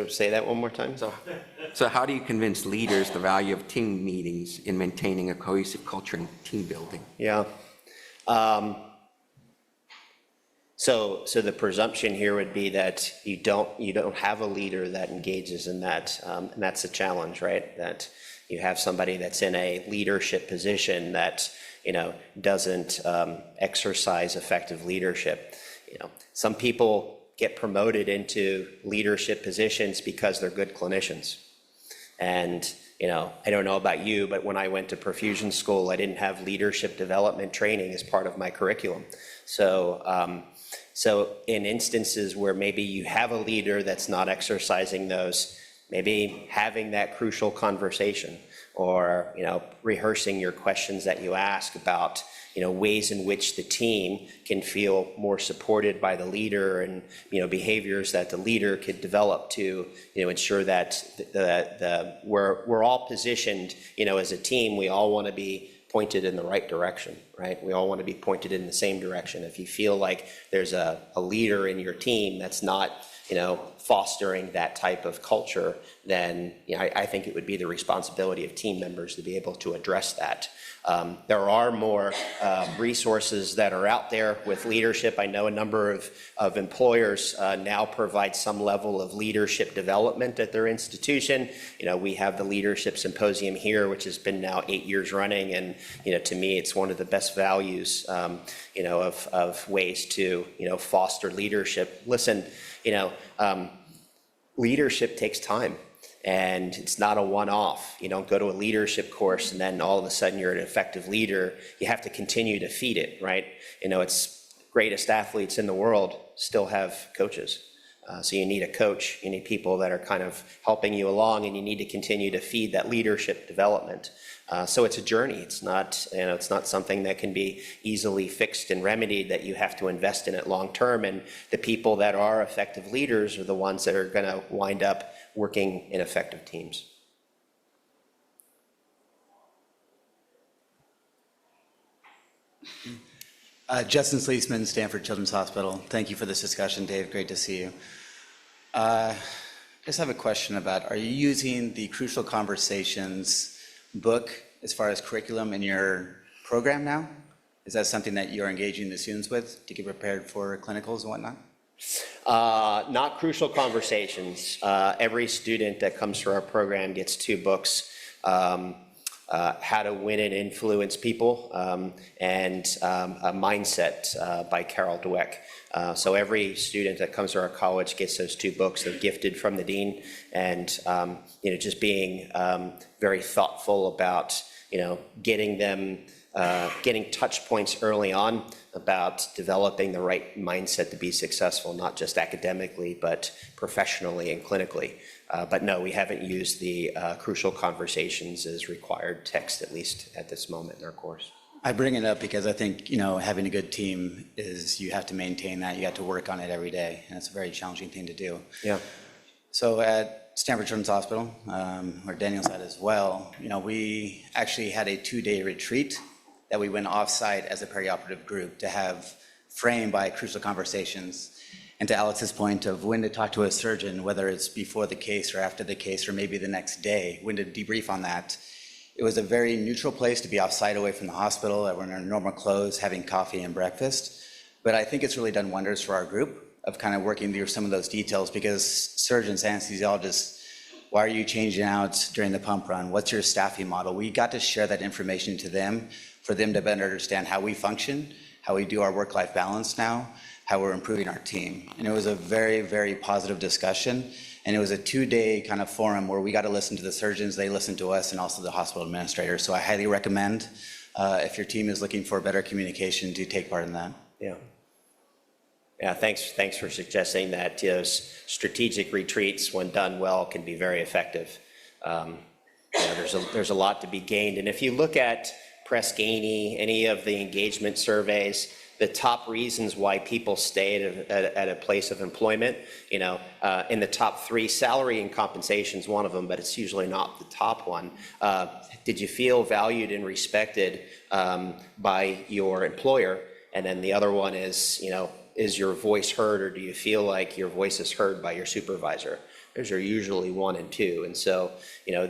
say that one more time? So how do you convince leaders the value of team meetings in maintaining a cohesive culture and team building? Yeah. So the presumption here would be that you don't have a leader that engages in that, and that's a challenge, right? That you have somebody that's in a leadership position that doesn't exercise effective leadership. Some people get promoted into leadership positions because they're good clinicians, and I don't know about you, but when I went to perfusion school, I didn't have leadership development training as part of my curriculum. So in instances where maybe you have a leader that's not exercising those, maybe having that crucial conversation, or rehearsing your questions that you ask about ways in which the team can feel more supported by the leader, and behaviors that the leader could develop to ensure that we're all positioned as a team. We all want to be pointed in the right direction, right? We all want to be pointed in the same direction. If you feel like there's a leader in your team that's not fostering that type of culture, then I think it would be the responsibility of team members to be able to address that. There are more resources that are out there with leadership. I know a number of employers now provide some level of leadership development at their institution. We have the Leadership Symposium here, which has been now 8 years running, and to me, it's one of the best values of ways to foster leadership. Listen, leadership takes time. And it's not a one-off. You don't go to a leadership course and then all of a sudden you're an effective leader. You have to continue to feed it, right? It's greatest athletes in the world still have coaches. So you need a coach, you need people that are kind of helping you along, and you need to continue to feed that leadership development. So it's a journey. It's not, it's not something that can be easily fixed and remedied, that you have to invest in it long term. And the people that are effective leaders are the ones that are going to wind up working in effective teams. Justin Sleesman, Stanford Children's Hospital. Thank you for this discussion, Dave. Great to see you. I just have a question about, are you using the Crucial Conversations book as far as curriculum in your program now? Is that something that you're engaging the students with to get prepared for clinicals and whatnot? Not Crucial Conversations. Every student that comes through our program gets 2 books. How to Win and Influence People, and a Mindset by Carol Dweck. So every student that comes to our college gets those 2 books. They're gifted from the dean, and just being very thoughtful about getting them, getting touch points early on about developing the right mindset to be successful, not just academically, but professionally and clinically. But no, we haven't used the Crucial Conversations as required text, at least at this moment in our course. I bring it up because I think, having a good team is, you have to maintain that. You have to work on it every day, and it's a very challenging thing to do. Yeah. So at Stanford Children's Hospital, where Daniel's at as well, we actually had a 2-day retreat that we went off-site as a perioperative group to have framed by Crucial Conversations. And to Alex's point of when to talk to a surgeon, whether it's before the case or after the case or maybe the next day, when to debrief on that. It was a very neutral place to be off-site, away from the hospital. We're in our normal clothes, having coffee and breakfast. But I think it's really done wonders for our group of kind of working through some of those details, because surgeons, anesthesiologists, why are you changing out during the pump run? What's your staffing model? We got to share that information to them for them to better understand how we function, how we do our work-life balance now, how we're improving our team. And it was a very, very positive discussion. And it was a 2-day kind of forum where we got to listen to the surgeons, they listened to us, and also the hospital administrators. So I highly recommend, if your team is looking for better communication, to take part in that. Yeah. Yeah, thanks for suggesting that. Those strategic retreats, when done well, can be very effective. There's a lot to be gained. And if you look at Press Ganey, any of the engagement surveys, the top reasons why people stay at a place of employment, in the top 3, salary and compensation is one of them, but it's usually not the top one. Did you feel valued and respected by your employer? And then the other one is, is your voice heard, or do you feel like your voice is heard by your supervisor? Those are usually 1 and 2. And so,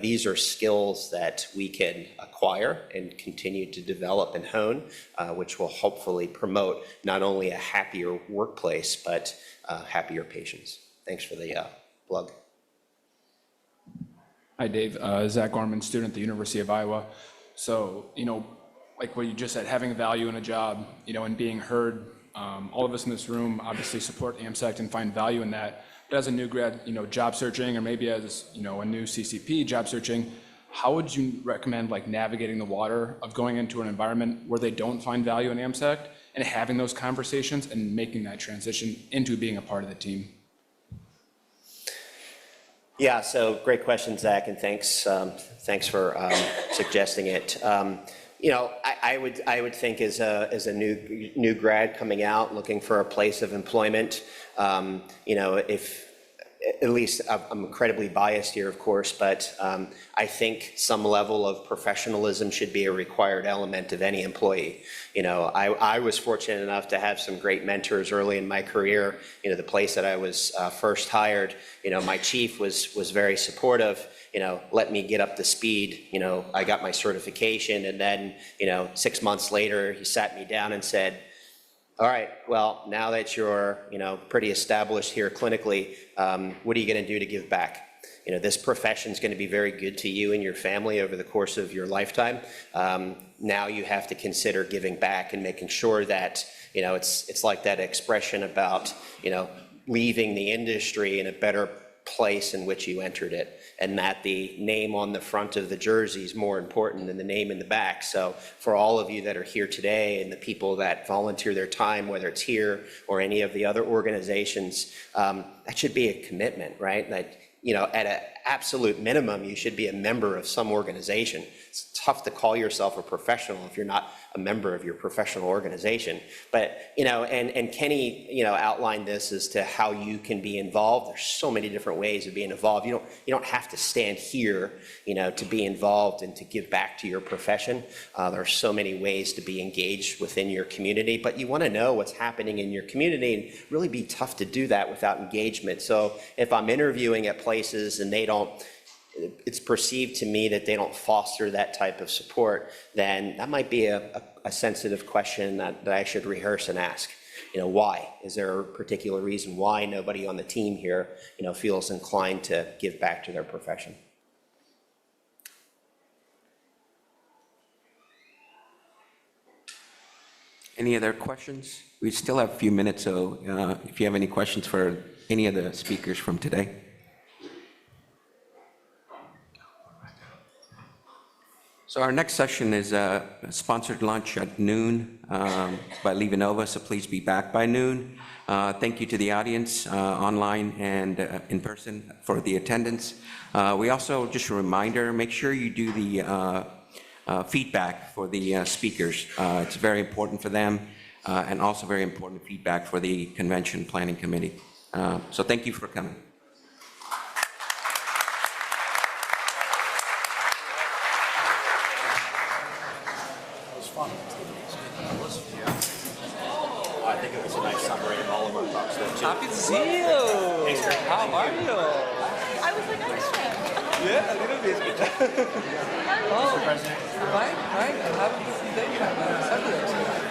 these are skills that we can acquire and continue to develop and hone, which will hopefully promote not only a happier workplace, but happier patients. Thanks for the plug. Hi, Dave. Zach Gorman, student at the University of Iowa. So, like what you just said, having value in a job, and being heard, all of us in this room obviously support AMSECT and find value in that. But as a new grad, job searching, or maybe as, a new CCP job searching, how would you recommend navigating the water of going into an environment where they don't find value in AMSECT and having those conversations and making that transition into being a part of the team? Yeah, so great question, Zach, and thanks for suggesting it. I would think as a new grad coming out looking for a place of employment, if at least I'm incredibly biased here, of course, but I think some level of professionalism should be a required element of any employee. I was fortunate enough to have some great mentors early in my career. The place that I was first hired, my chief was very supportive. Let me get up to speed. I got my certification, and then 6 months later, he sat me down and said, all right, well, now that you're, pretty established here clinically, what are you going to do to give back? This profession is going to be very good to you and your family over the course of your lifetime. Now you have to consider giving back and making sure that, it's like that expression about, leaving the industry in a better place in which you entered it, and that the name on the front of the jersey is more important than the name in the back. So for all of you that are here today and the people that volunteer their time, whether it's here or any of the other organizations, that should be a commitment, right? That, you know, at an absolute minimum, you should be a member of some organization. It's tough to call yourself a professional if you're not a member of your professional organization. But, you know, and Kenny, you know, outlined this as to how you can be involved. There's so many different ways of being involved. You don't have to stand here, you know, to be involved and to give back to your profession. There are so many ways to be engaged within your community, but you want to know what's happening in your community, and really be tough to do that without engagement. So if I'm interviewing at places and they don't, it's perceived to me that they don't foster that type of support, then that might be a sensitive question that I should rehearse and ask. You know, why? Is there a particular reason why nobody on the team here, you know, feels inclined to give back to their profession? Any other questions? We still have a few minutes, so if you have any questions for any of the speakers from today. So our next session is a sponsored lunch at noon by Levanova, so please be back by noon. Thank you to the audience online and in person for the attendance. We also, just a reminder, make sure you do the feedback for the speakers. It's very important for them and also very important feedback for the convention planning committee. So thank you for coming. I think it was a nice summary of all of our talks there, too. Happy to see you. How are you? I was like, I know him. Yeah, a little bit. Oh, fine, fine. Have a good day. Saturday.